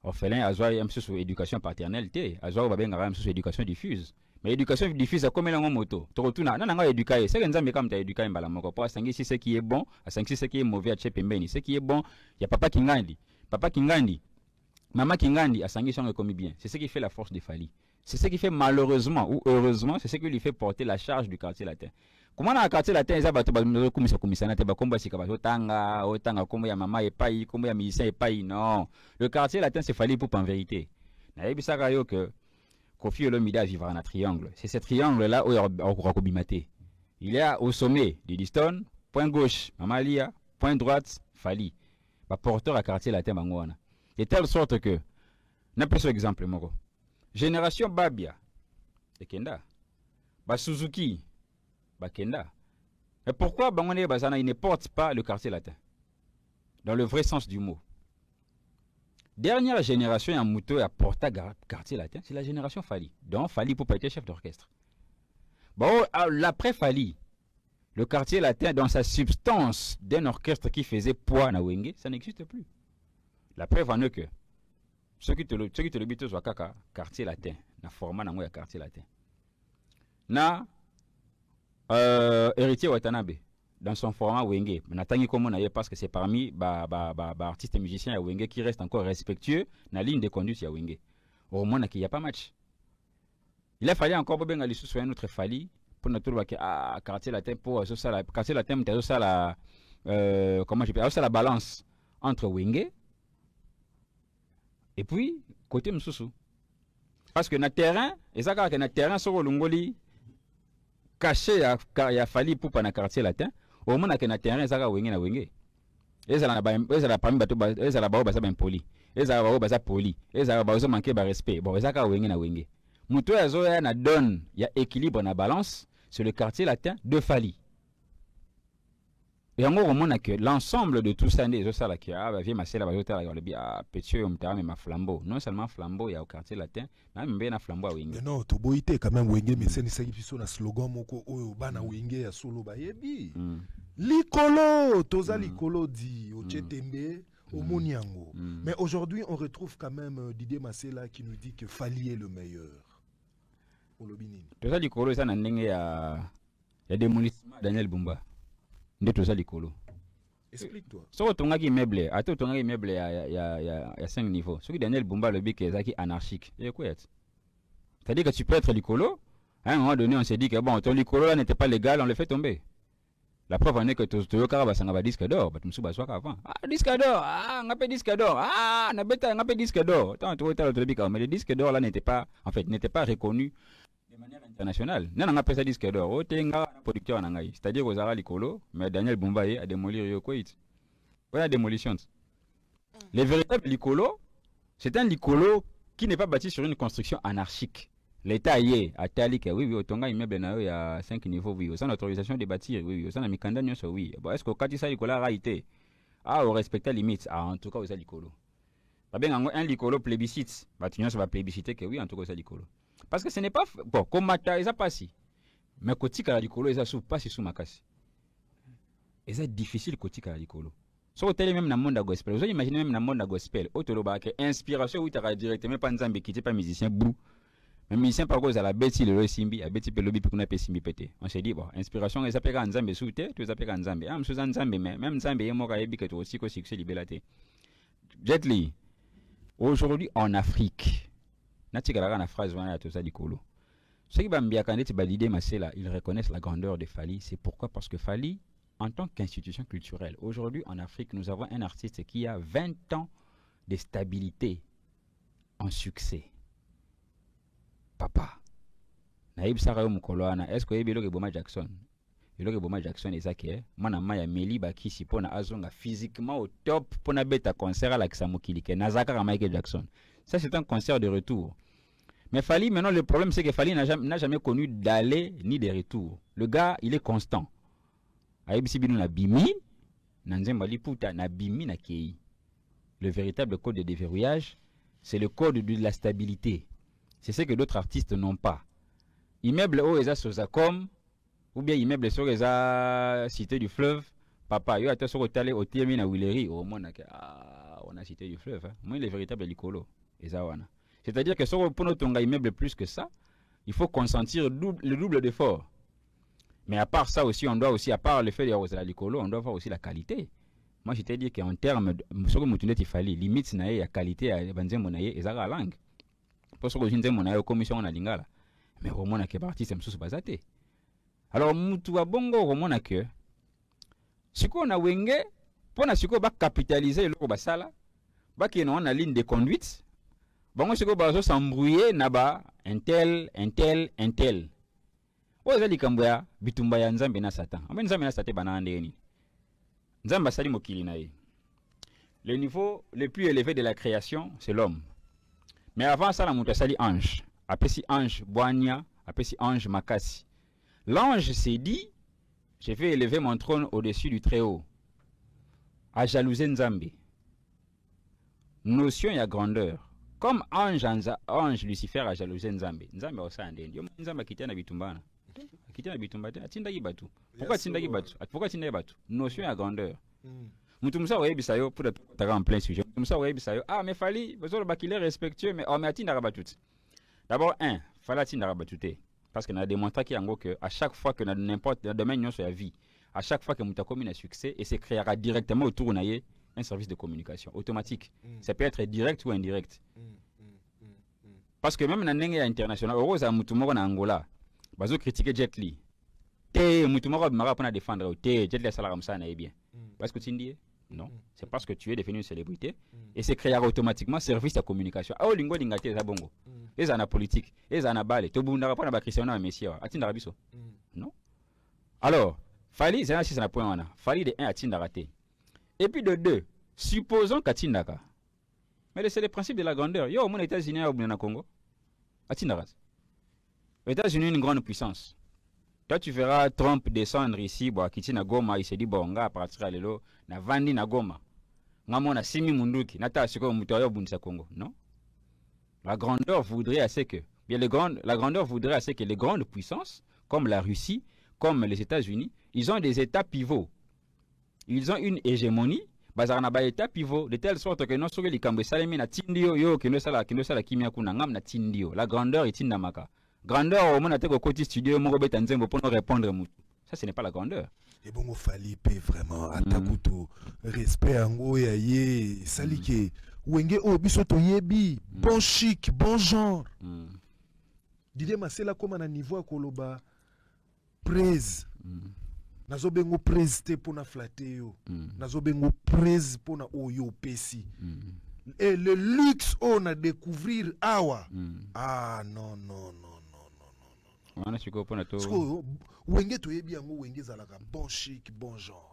Orphelin azwa msusu éducation paternelle te, azwa ba benga msusu éducation diffuse. Mais l'éducation diffuse à comme l'ango moto. Torotuna, non, éduquer. C'est que nous avons comme éduquer mbala moko. Pour asangi si ce qui est bon, asangi si ce qui est mauvais à chepembeni. Ce qui est bon, il y a papa Kingandi, maman Kingandi, asangi sont commis bien. C'est ce qui fait la force de Fali. C'est ce qui fait malheureusement ou heureusement, c'est ce qui lui fait porter la charge du quartier latin. Comment dans le quartier latin, ils avaient otanga, comme ya maman et paï, comme ya musicien et paï. Non, le quartier latin c'est Fali pour en vérité. Naïbisa que Kofi Olomide vivra dans un triangle. C'est ce triangle-là où il y a un Il y a au sommet Didi Stone, point gauche Mamalia, point droite Fali. Porteur à quartier latin Bangwana. De telle sorte que, n'a pas ce exemple, moko. Génération Babia, de Kenda. Suzuki, Kenda. Mais pourquoi Bangwane Bazana, il ne porte pas le quartier latin? Dans le vrai sens du mot. Dernière génération en Mouto a porté quartier latin, c'est la génération Fali. Donc Fali pour pas être chef d'orchestre. Bon, l'après Fali, le quartier latin dans sa substance d'un orchestre qui faisait poids na Wenge, ça n'existe plus. La preuve en est que ceux qui te le bitent soit kaka quartier latin, na format na ya quartier latin. Na héritier Watanabe dans son format Wenge, na tangi comme on a parce que c'est parmi artistes et musiciens à Wenge qui restent encore respectueux na ligne de conduite à Wenge. Au moins qu'il n'y a pas match. Il a fallu encore bien aller sous un autre Fali pour notre quartier latin pour ça la quartier latin ça la comment je peux ça la balance entre Wenge et puis côté Msusu. Parce que na terrain et ça car que na terrain sur Lungoli caché ya Fali pour pas na quartier latin au moins que na terrain ça ka Wenge na Wenge. Et ça la parmi bateau et ça la ba ça ben poli. Et ça ba ça poli. Et ça ba ça manquer ba respect. Bon ça ka Wenge na Wenge. Moutou ya na donne, il y a équilibre na balance, c'est le quartier latin de Fali. Et en gros, on a que l'ensemble de tout ça, les ça là qui a vie ma c'est là le bien petit mais ma flambeau. Non seulement flambeau il y a au quartier latin, mais même bien na flambeau à Wenge. Mais non, to boité quand même Wenge mais c'est ni ça qui na slogan moko oyo bana Wenge ya solo ba yebi. Likolo, toza likolo di o Tchetembe. Au Moniango. Mais aujourd'hui, on retrouve quand même Didier Massela qui nous dit que Fali est le meilleur. Tout ça, l'icolo, ça n'a pas de démolissement Daniel Bumba. De tout ça, l'icolo. Explique-toi. Si tu as un immeuble, il y a 5 niveaux. Ce qui Daniel Bumba, le bic est anarchique. C'est-à-dire que tu peux être l'icolo. À un moment donné, on s'est dit que bon, ton l'icolo là n'était pas légal, on le fait tomber. La preuve en est que Toyo Karabas a disque d'or, mais tu me souviens avant. Ah, disque d'or, on a fait disque d'or, on a fait disque d'or. Mais le disque d'or là n'était pas reconnu de manière internationale. Nous avons fait ça disque d'or. On était un producteur, c'est-à-dire aux Arabes Licolo, mais Daniel Bumbaye a démoli Ryokoït. Voilà la démolition. Le véritable Licolo, c'est un Licolo qui n'est pas bâti sur une construction anarchique. L'État y est, à Talik, oui, au Tonga, il y a 5 niveaux, oui, sans autorisation de bâtir, oui, au sein de Mikanda, oui. Bon, est-ce que quand il s'agit de la réalité, on respecte les limites, en tout cas, aux Alicolo. Un Licolo plébiscite, tu va plébisciter que oui, en tout cas, aux Alicolo. Parce que ce n'est pas, bon, comme Mata, ça passe. Mais côté à Alicolo, ça passe sous ma casse. Et c'est difficile côté à Alicolo. Sur le même dans le monde gospel, vous imaginez même dans le monde gospel, autoloba, que inspiration, oui, tu as directement pas Nzambe qui n'est pas musicien, brou. Mais musicien par cause à la bêtise le simbi à bêtise le pour qu'on a simbi pété. On s'est dit bon, inspiration les appels Nzambe sous terre, tu les appels Nzambe. Ah monsieur Nzambe mais même Nzambe est mort à que toi aussi que succès libératé. Jet Li. Aujourd'hui en Afrique, natikala na phrase wana tout ça dikolo. Ceux qui bambia quand tu validé Massela, ils reconnaissent la grandeur de Fali, c'est pourquoi parce que Fali en tant qu'institution culturelle, aujourd'hui en Afrique, nous avons un artiste qui a 20 ans de stabilité en succès. Papa naïb sara mukolo ana est-ce que yebelo ke Boma Jackson eloke Boma Jackson ezake mwana maya meli bakisi pona azonga physiquement au top pona beta concert à la Kisamukili ke nazaka ka Michael Jackson. Ça c'est un concert de retour. Mais Fali maintenant le problème c'est que Fali n'a jamais connu d'aller ni de retour. Le gars il est constant. Aïb sibinu na bimi na nzemba liputa na bimi na kei. Le véritable code de déverrouillage c'est le code de la stabilité. C'est ce que d'autres artistes n'ont pas. Immeuble au Eza Sozacom, ou bien immeuble sur Eza Cité du Fleuve, papa, yo a sur Otale, au Tiemi na Willery, au moins on a Cité du Fleuve. Hein. Moi, il est véritable Licolo, Eza Wana. C'est-à-dire que sur pour notre immeuble plus que ça, il faut consentir le double d'effort. Mais à part ça aussi, on doit aussi, à part le fait de la Licolo, on doit voir aussi la qualité. Moi, je t'ai dit qu'en termes de ce que il fallait, limite, il y a qualité à Banzemonaye et Zara langue. Parce que je mon ayo commission na lingala mais au moins que parti c'est msusu bazate alors mutu wa bongo au moins que siko na wenge pona siko ba capitaliser le basala ba ki na ligne de conduite bango siko bazo s'embrouiller na ba un tel oza likambo ya bitumba ya nzambe na satan. Ambe nzambe na satan bana ndeni. Nzambe asali mokili na ye. Le niveau le plus élevé de la création, c'est l'homme. Mais avant ça, la mutu asali ange. Apesi ange boania, apesi ange makasi. L'ange s'est dit, je vais élever mon trône au-dessus du Très-Haut. A jalouser Nzambe. Notion ya grandeur. Comme ange Lucifer a jalousé Nzambe. Nzambe osa ndende. Nzambe akitia na bitumbana. Akitia na bitumba te atindaki batu. Pourquoi atindaki batu? Pourquoi atindaki batu? Notion ya grandeur. Mutu musa oyebisa yo pour être en plein sujet. Mutu musa oyebisa yo mais fali besoin bakile respectueux mais mais atindaka batu. D'abord fala atindaka batu te parce que na démontré qu'il yango que à chaque fois que dans n'importe domaine de la vie, à chaque fois que muta commis un succès et se créera directement autour na ye un service de communication automatique. Ça peut être direct ou indirect. Parce que même dans l'année internationale, heureusement, mutumoko na Angola, bazo critiquer Jet Li. Te mutumoko mara pour défendre te Jet Li sala comme ça na bien. Parce que tu dis non, c'est parce que tu es devenu une célébrité et c'est créer automatiquement service de communication. Ah lingo lingate za bongo. Les ana politique, les ana balé, to bunda pas na ba Cristiano na Messi atinda biso. Non. Alors, fali c'est un point wana. Fali de 1 atinda raté. Et puis de 2, supposons qu'Atindaka. Mais c'est le principe de la grandeur. Yo, mon États-Unis au Congo. Atindaka. Les États-Unis une grande puissance. Toi, tu verras Trump descendre ici, bon, Kitina Goma, il se dit, bon, on va partir à l'élo, na Vandi na Goma. Namona Simi Munduki, Nata Siko Mutoyo Bundisa Congo. Non? La grandeur voudrait assez que, la grandeur voudrait assez que les grandes puissances, comme la Russie, comme les États-Unis, ils ont des États pivots. Ils ont une hégémonie, bazarna ba état pivot, de telle sorte que non soki likambo salemi na tindio yo kino sala kimia kuna ngam na tindio. La grandeur est indamaka. Grandeur au mona te ko koti studio moko beta nzembo pour nous répondre mutu. Ça ce n'est pas la grandeur. Et bon fali pe vraiment atakuto respect ango ya ye salike wenge o biso to yebi bon chic bon genre. Dide masela koma na niveau koloba praise. Nazo bengo praise te pona flatter yo. Nazo bengo praise pona oyo pesi. Et le luxe on a découvrir awa. Ah non. On a chiko pona to. Wenge to yebi yango wenge zalaka bon chic bon genre.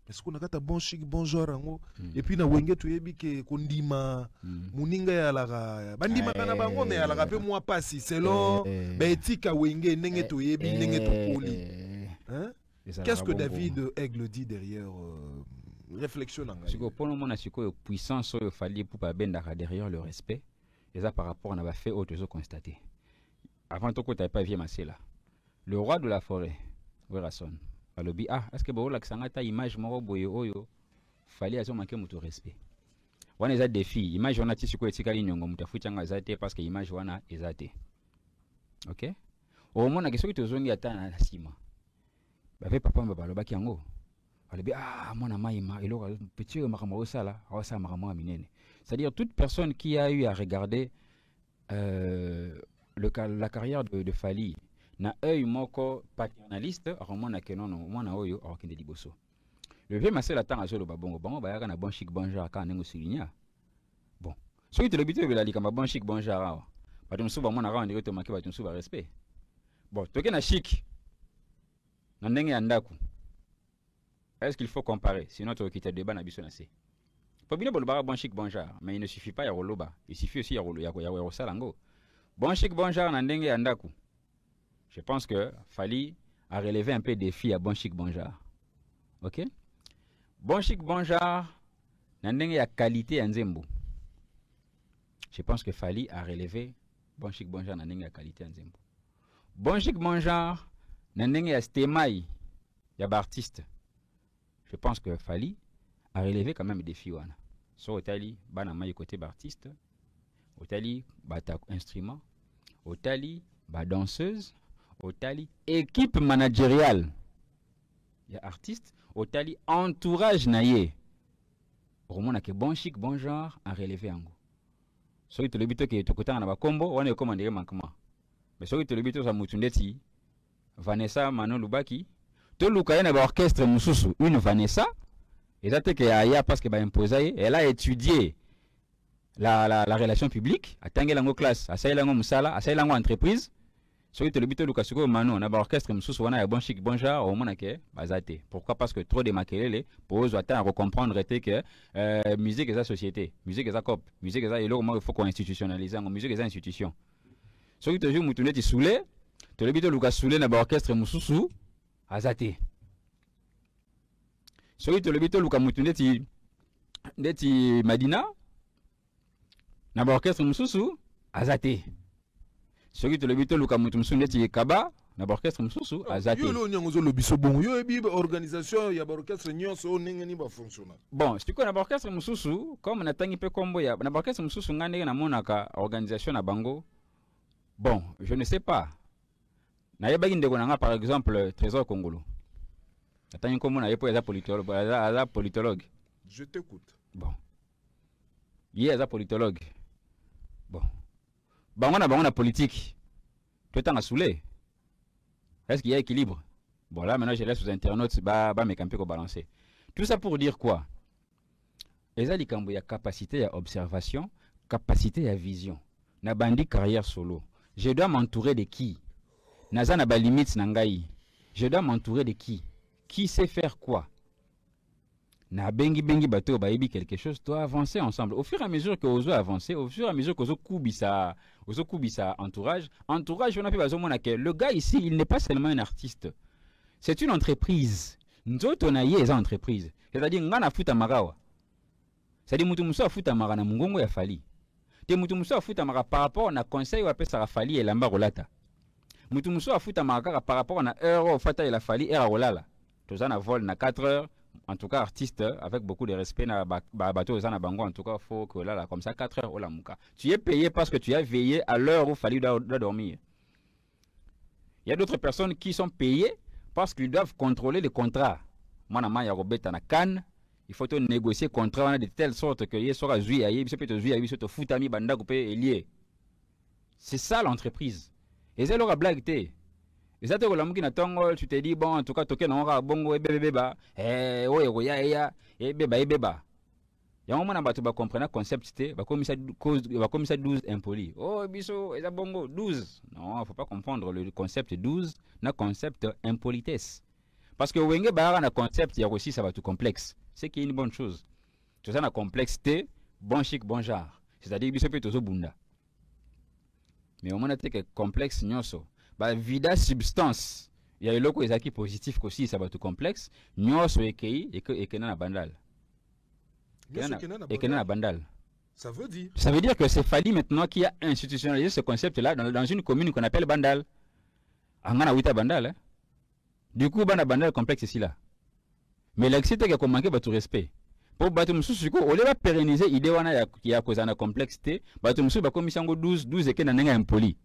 Parce qu'on a kata bon chic bon genre yango et puis na wenge to yebi ke kondima muninga ya laka bandima kana bango me ya laka pe moi passi selon betika wenge ndenge to yebi ndenge to poli. Hein? Qu'est-ce que David Aigle dit derrière réflexion nanga? Siko pono mona siko puissance oyo fali pour pas bendaka derrière le respect. Et ça par rapport on a fait autre chose constaté. Avant tout tu pas vieux masela. Le roi de la forêt, Werason. Alobi est-ce que bo la kisanga ta image moko boye oyo fali azo manquer mutu respect. Wana eza défi, image wana ti siko etikali nyongo mutafuta nga zate parce que image wana ezate. OK? Au mona ke soki tozongi ata na sima. Bavé papa mbalobaki yango. Alobi mwana maima eloko petit makambo osala awasa makambo minene. C'est-à-dire toute personne qui a eu à regarder la carrière de Fali na œil moko paternaliste romona ke non mwana oyo akende liboso. Le vieux masela tanga zolo babongo bango bayaka na bon chic bon genre ka nengo souligna. Bon, soki te lobité belali kama bon chic bon genre. Ba tumsu ba mwana rendre to make ba tumsu ba respect. Bon, toke na chic. Na ndenge ya ndaku. Est-ce qu'il faut comparer? Sinon tu quitter débat na biso na se. Pas bien bon chic bon genre, mais il ne suffit pas ya roloba. Il suffit aussi ya rosalango. Bon chic bon genre na ndenge ya ndaku. Je pense que Fali a relevé un peu des défi à bon chic bon genre. OK? Bon chic bon genre na ndenge ya qualité ya nzembo. Je pense que Fali a relevé bon chic bon genre na ndenge ya qualité ya nzembo. Bon chic bon genre na ndenge ya stemai ya ba artiste. Je pense que Fali a relevé quand même des défis wana. So otali bana mai côté ba artiste, otali ba instrument, otali ba danseuse, otali équipe managériale. Ya artiste, otali entourage naie. Romona ke bon chic bon genre a relevé ango. So ito lebito ke tokotana na ba kombo wana commandé manquement. Mais so ito lebito sa mutundeti Vanessa Manon Lubaki to luka na ba orchestre mususu une Vanessa ezate ke aya parce que ba imposer elle a étudié la relation publique, a tangé lango classe, a saïlango musala, a saïlango entreprise. soki tolobi toluka sikoyo mano na baorchestre mosusu wana ya bon chic bon genre omona ke baza te. Pourquoi? Parce que trop de makelele po ozwa ata recomprendre te ke musique eza société, musique eza cop, musique eza eloko moko il faut qu'on institutionnalise yango, musique eza institution. Soki tozwi mutu neti sule tolobi toluka sule na baorchestre mosusu aza te. Soki tolobi toluka mutu neti Madina na baorchestre mosusu aza te. Soki tolobi toluka mutu mosusu neti Kaba na baorchestre mosusu aza te. Yo lo nyango zo lobiso bon yo ebi organisation ya baorchestre nyonso ndenge ni ba fonctionner. Bon, siko na baorchestre mosusu comme natangi pe kombo ya na baorchestre mosusu ngane na monaka organisation na bango. Bon, je ne sais pas. Na yebaki ndeko nanga par exemple Trésor Congolo. Natangi kombo na yepo ya politologue. Je t'écoute. Bon. Yé aza politologue. Bon. Bango na politique. Tout est en soulé. Est-ce qu'il y a équilibre? Bon, là, maintenant, je laisse aux internautes, mes campés balancer. Tout ça pour dire quoi? Les alikambo, il y a capacité à observation, capacité à vision. Na bandi carrière solo. Je dois m'entourer de qui? Naza na ba limite nangai. Je dois m'entourer de qui? Qui sait faire quoi? Na bengi bateau baibi quelque chose doit avancer ensemble. Au fur et à mesure que ozo avancer, au fur et à mesure que ozo kubisa entourage, on a pu bazomona que le gars ici, il n'est pas seulement un artiste. C'est une entreprise. Nzoto na ye eza entreprise. C'est-à-dire ngana futa marawa. C'est-à-dire mutu muso futa mara na mungongo ya fali. Te mutu muso futa mara par rapport na conseil wa pesa ra fali elamba rolata. Mutu muso futa mara par rapport na heure fata la fali era rolala. Tozana vol na 4 heures. En tout cas, artiste, avec beaucoup de respect, bateau na bango, en tout cas, faut que là, comme ça, 4 heures, la mouka. Tu es payé parce que tu as veillé à l'heure où il fallait dormir. Il y a d'autres personnes qui sont payées parce qu'ils doivent contrôler les contrats. Moi, na robeta na Cannes, il faut négocier le contrat de telle sorte que il sera juillet, il peut futami banda coupé lié. C'est ça l'entreprise. Et c'est leur blague. Et ça te relamuki na tongo, tu te dis bon en tout cas toke na ora bongo beba oya beba. Ya moment na bato ba comprendre concept te ba komisa 12 impoli. Oh biso eza bongo 12. Non, faut pas confondre le concept 12 na concept impolitesse. Parce que wenge ba na concept ya aussi ça va tout complexe. C'est qui est une bonne chose. Tout ça na complexité, bon chic bon genre. C'est-à-dire biso pe tozo bunda. Mais au moment te que complexe nyonso ba vida substance il y a le loko ezaki positif aussi ça va tout complexe nyoso ekei ekena na bandal ekena na bandal. Ça veut dire que c'est Fali maintenant qui a institutionnalisé ce concept là dans une commune qu'on appelle Bandal. Angana wita Bandal hein? Du coup bana bandal complexe ici là. Mais l'excité qui a manqué ba tout respect. Pour batu mususu ko ole ba pérenniser idée wana ya kozana complexité batu mususu ba komisango 12 ekena nenga impoli.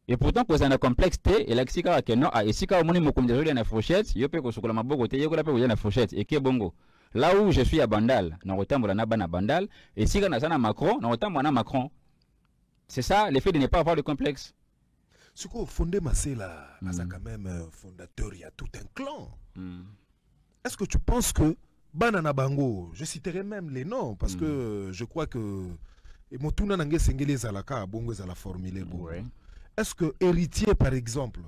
Et pourtant, quand on a complexité, et là, si on non, et si on a mon na fourchette, yo pe ko sokola maboko te, yo ko la pe na fourchette, et ke bongo. Là où je suis à Bandal, na rotambo na bana Bandal, et si on a ça na Macron, na rotambo na Macron. C'est ça l'effet de ne pas avoir de complexe. Ce qu'on fondé Masséla, c'est quand même fondateur, il y a tout un clan. Est-ce que tu penses que Banana Bango, je citerai même les noms, parce que je crois que et Motuna Nange Sengele Zalaka, Bongo Zala formulé bon. Est-ce que héritier par exemple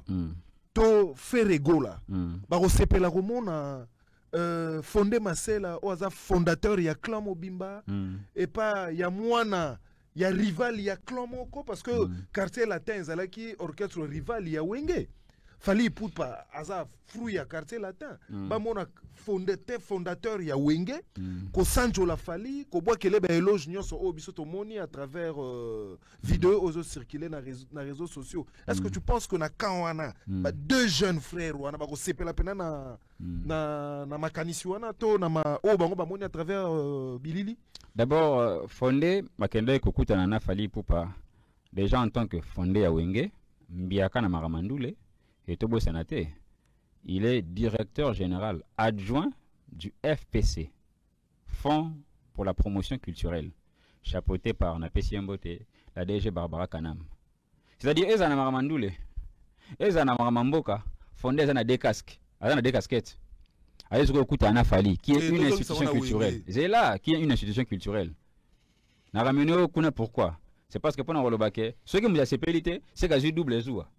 to Ferrego là baro sepela romona fondé Masséla oza fondateur ya clan Mobimba et pas ya mwana ya rival ya clan moko parce que quartier latin zalaki orchestre rival ya Wenge Fali Ipupa aza fruit ya quartier latin ba mona fondateur ya Wenge ko Sancho la Fali ko boa kele ba éloge nyonso o biso to moni à travers vidéo aux circuler na réseaux sociaux. Est-ce que tu penses que na kawana ba deux jeunes frères wana ba ko sepela pena na makanisi wana to na ma o bango ba moni à travers Bilili? D'abord fondé makende kokutana na Fali Ipupa déjà en tant que fondé ya Wenge mbiaka na maramandule et Tobo Sanate. Il est directeur général adjoint du FPC, Fonds pour la promotion culturelle, chapeauté par Napesi Mbote, la DG Barbara Kanam. C'est-à-dire, Ezana Maramandoule, Ezana Maramamboka, fondé Ezana des casques, Ezana des casquettes. Ayesuko Koutana Fali, qui est une institution culturelle. C'est là qui est une institution culturelle. Narameno Kuna pourquoi? c'est parce que pendant le baquet ceux qui me disent c'est que j'ai double zoua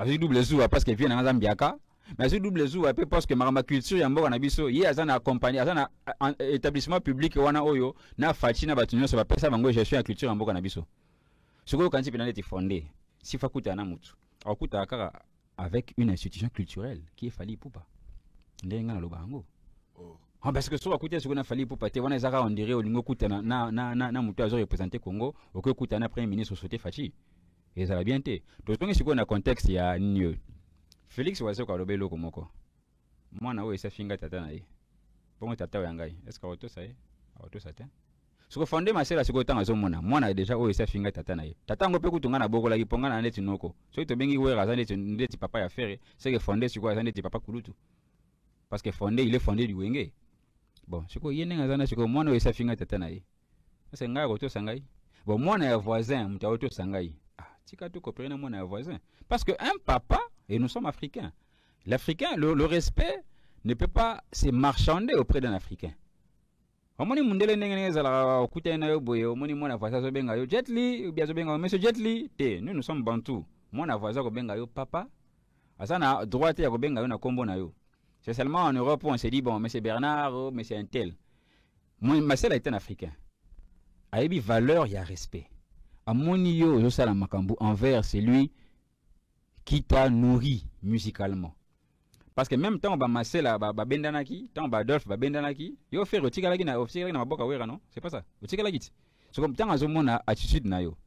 j'ai double zoua parce que vient dans Zambiaka mais j'ai double zoua parce que ma culture ya mboka na biso ye azana accompagner azana établissement public wana oyo na fachi na batunyo so ba pesa bango gestion ya culture ya mboka na biso soko kanti pena été fondé si fakuta na mutu akuta kaka avec une institution culturelle qui est Fally Ipupa ndenga na lobango ah parce que so akuta soko na Fally Ipupa te wana ezaka on dirait olingo kuta na mutu azo représenter Congo okuta na premier ministre société fachi ezala bien te to tongi siko na contexte ya nyo Félix wazo ka lobelo komoko mwana oyo esafinga tata na ye bongo tata oyo ngai est-ce que auto ça auto ça te soko fondé masela siko tanga zo mwana déjà oyo esafinga tata na ye tata ngo pe kutunga na bokola kiponga na neti noko so to bengi wera za neti papa ya fere c'est que fondé siko za neti papa kulutu parce que fondé il est fondé du wenge bon siko yene ngazana siko mwana oyo esafinga tata na ye c'est ngai auto sangai bon mwana ya voisin mta auto sangai tika tu coopérer na mwana ya voisin parce que un papa et nous sommes africains l'africain le respect ne peut pas se marchander auprès d'un africain omoni mundele ndenge zala okuta na yo boye omoni mwana voisin zo benga yo Jetli ou bien zo benga monsieur Jetli te nous sommes bantou mwana voisin ko benga yo papa asana droite ya ko benga yo na kombo na yo c'est seulement en Europe où on se dit bon monsieur Bernard ou monsieur Intel moi Marcel est un africain aibi valeur il y a respect amoni yo zo sala makambu envers celui qui t'a nourri musicalement parce que même temps ba Marcela ba bendanaki temps ba Adolphe ba bendanaki yo faire otikalaki na maboka wera non c'est pas ça otikalaki c'est comme temps azomona attitude na yo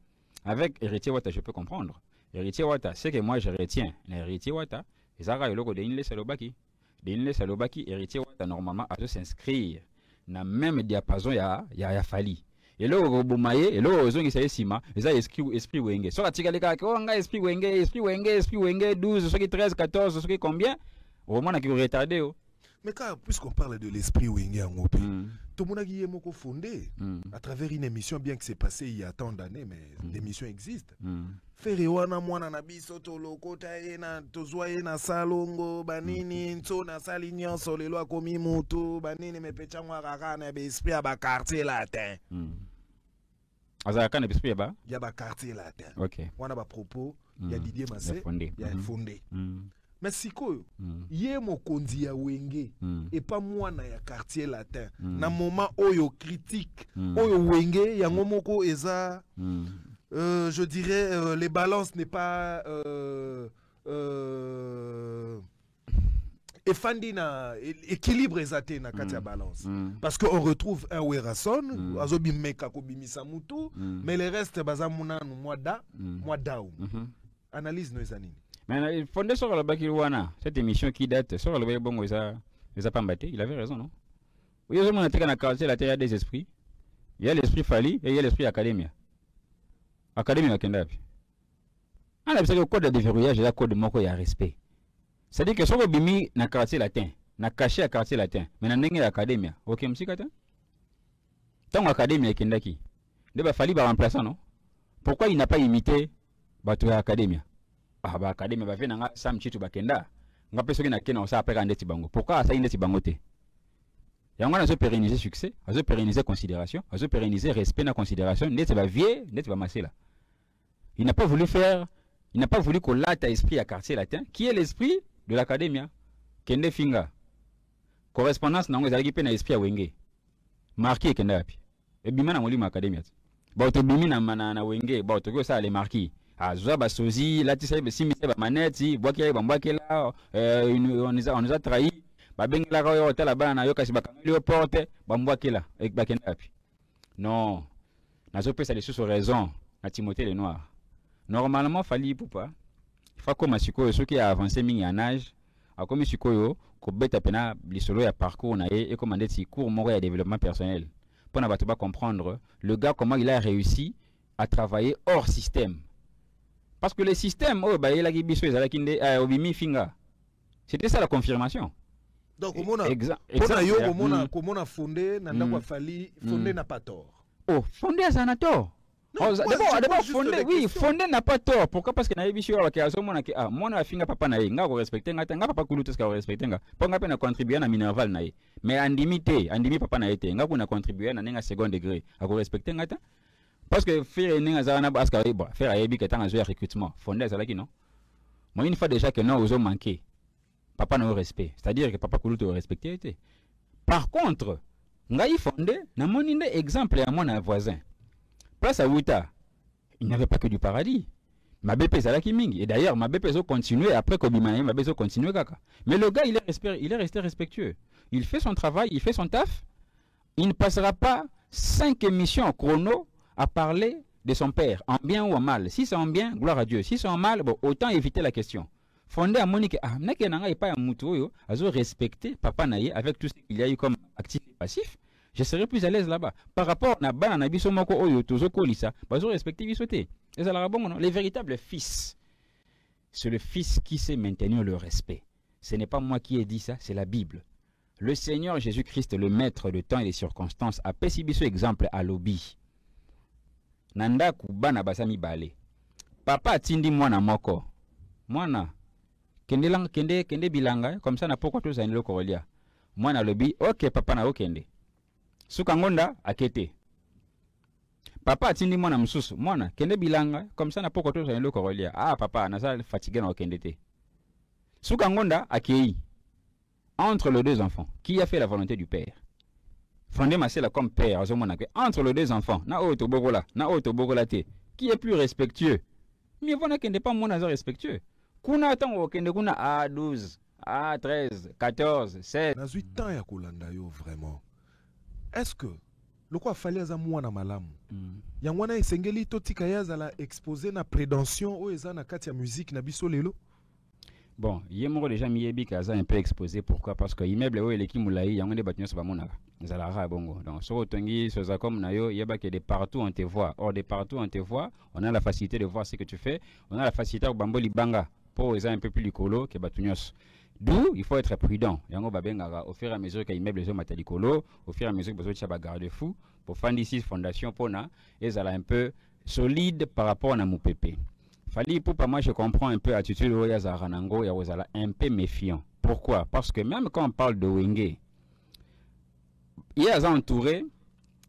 avec héritier Wata je peux comprendre héritier Wata c'est que moi je retiens héritier Wata ezaka eloko de inle salobaki héritier Wata normalement a s'inscrire na même diapason ya Fally et là au bomaye et là aux ongi ça sima ça esprit wenge so atikaleka ko nga esprit wenge 12 ceux qui 13 14 ceux qui combien au moins qui retardé mais quand puisqu'on parle de l'esprit wenge en ngopé tout le monde qui est moko fondé à travers une émission bien que c'est passé il y a tant d'années mais l'émission existe faire wana mwana na biso to lokota ena tozwa ena salongo banini nso na sali nyonso lelo akomi mutu banini mepecha mwa kakana be esprit ba quartier latin azaka kana esprit ba ya ba quartier latin OK wana ba propos ya Didier Massé ya fondé mais sikoyo ye mokonzi ya wenge et pas mwana ya quartier latin na moment oyo critique oyo wenge yango moko eza je dirais les balances n'est pas efandina équilibre ezate na kati ya balance parce que on retrouve un Werason azobimeka ko bimisa mutu mais le reste baza munanu mwadao analyse no ezanini mais fondé sur le Bakiwana cette émission qui date sur le bongo ça les a pas mbatté il avait raison non oui je m'en étais na quartier la terre des esprits il y a l'esprit Fally et il y a l'esprit académia kendapi ana bisa que code de verrouillage et la code moko ya respect c'est à dire que soko bimi na quartier latin na caché à quartier latin mais na ndenge académia OK msikata tant académia kendaki de ba Fally ba remplaçant non pourquoi il n'a pas imité bato ya académia ba académia ba vena nga sam chitu bakenda nga peso na kena osa apeka ndeti bango pourquoi ça ndeti bango te yango na zo pérenniser succès azo pérenniser considération azo pérenniser respect na considération ndeti ba vie ndeti ba masela il n'a pas voulu collater esprit à quartier latin qui est l'esprit de l'académia kende finga correspondance nango ezalaki pe na esprit ya wenge marqué kenda yapi ebima na molimo académia ba to bimi na wenge ba to ko ça les marquis azwa ba sozi la tisa be simisa ba maneti bwaki ba mbwakela on nous a trahi ba bengela ka yo hôtel bana na yo kasi ba kameli porte ba mbwakela ba kenda yapi non nazo pesa les sous raison na Timothée le Noir normalement Fally Ipupa il faut comme sikoyo ceux qui a avancé mingi en âge a comme sikoyo ko beta pena lisolo ya parcours na et commander ti cours moko ya développement personnel pour na bato ba comprendre le gars comment il a réussi à travailler hors système parce que le système oh ba yela ki biso ezala kinde obimi finga c'était ça la confirmation donc au mona pour yo au mona fondé na ndako Fally fondé n'a pas tort fondé ça n'a tort. D'abord fondé oui fondé n'a pas tort pourquoi parce que na yebisho wa kazo mona ki mona afinga papa na ye nga ko respecter nga nga papa kulutu ska ko respecter nga po nga pe na contribuer na minerval na ye mais andimi papa na ye te nga ko na contribuer na nenga second degré a ko respecter nga ta Parce que faire faire ayebi que tant à recrutement fondé ça là qui non. Moi une fois déjà que non aux manqué. Papa n'a pas respect. C'est-à-dire que papa koulou te respecter était. Par contre, ngai fondé na moninde exemple à mon voisin. Place à Outa, il n'y avait pas que du paradis. Ma BP Zalaki Ming. Et d'ailleurs, ma BP a continué après Kobimane, ma BP a continué kaka. Mais le gars, il est resté respectueux. Il fait son travail, il fait son taf. Il ne passera pas 5 émissions chrono à parler de son père, en bien ou en mal. Si c'est en bien, gloire à Dieu. Si c'est en mal, bon, autant éviter la question. Fondé à Monique, nake nanga et pas à Moutoyo, à respecter Papa Naye avec tout ce qu'il y a eu comme actif et passif. Je serais plus à l'aise là-bas. Par rapport à Bana Biso Moko Oyo, Tozo Kolisa, bazo respecter Bisoté. Et ça la bon, non? Les véritables fils, c'est le fils qui sait maintenir le respect. Ce n'est pas moi qui ai dit ça, c'est la Bible. Le Seigneur Jésus-Christ, le maître de temps et des circonstances, a pesi biso exemple à l'obi. Nanda Kubana Basami Bale. Papa atindi mwana moko. Mwana. Kende bilanga, comme ça n'a pas quoi tout ça, n'ilo korelia. Mwana lobi, ok papa na okende. Sukangonda akete. Papa atindi mwana msusu. Mwana kende bilanga, comme ça n'a pas quoi tout ça, n'ilo korelia. Ah papa, nasa fatigué na okende te. Sukangonda akei. Entre les deux enfants, qui a fait la volonté du père? Fondé Marcel comme père, entre les deux enfants, na oto bogola te. Qui est plus respectueux? Mais voilà qu'il n'est pas mon hasard respectueux. Kuna attend kende kuna à 12, à 13, 14, 16. Na 8 ans ya kolanda yo vraiment. Est-ce que le quoi fallait za mwana malamu? Yangwana esengeli totika yaza la exposer na prétention o eza na kati ya musique na biso lelo? Bon, yemoro déjà miyebi kaza un peu exposé. Pourquoi? Parce que immeuble où les kimulaï yango de batnyos ba monaka. Zalara bongo. Donc so tongi so za comme nayo yeba que de partout on te voit. Or de partout on te voit, on a la facilité de voir ce que tu fais. On a la facilité au bamboli banga pour les un peu plus licolo que batnyos. D'où il faut être prudent. Yango babenga au fur et à mesure que immeuble zo matalikolo, au fur et à mesure que besoin chaba garde-fou pour faire ici fondation pona et ça un peu solide par rapport à Moupépé. Fali Poupa, moi je comprends un peu l'attitude de Yazaranango et Ozala un peu méfiant. Pourquoi? Parce que même quand on parle de Wenge, il y a entouré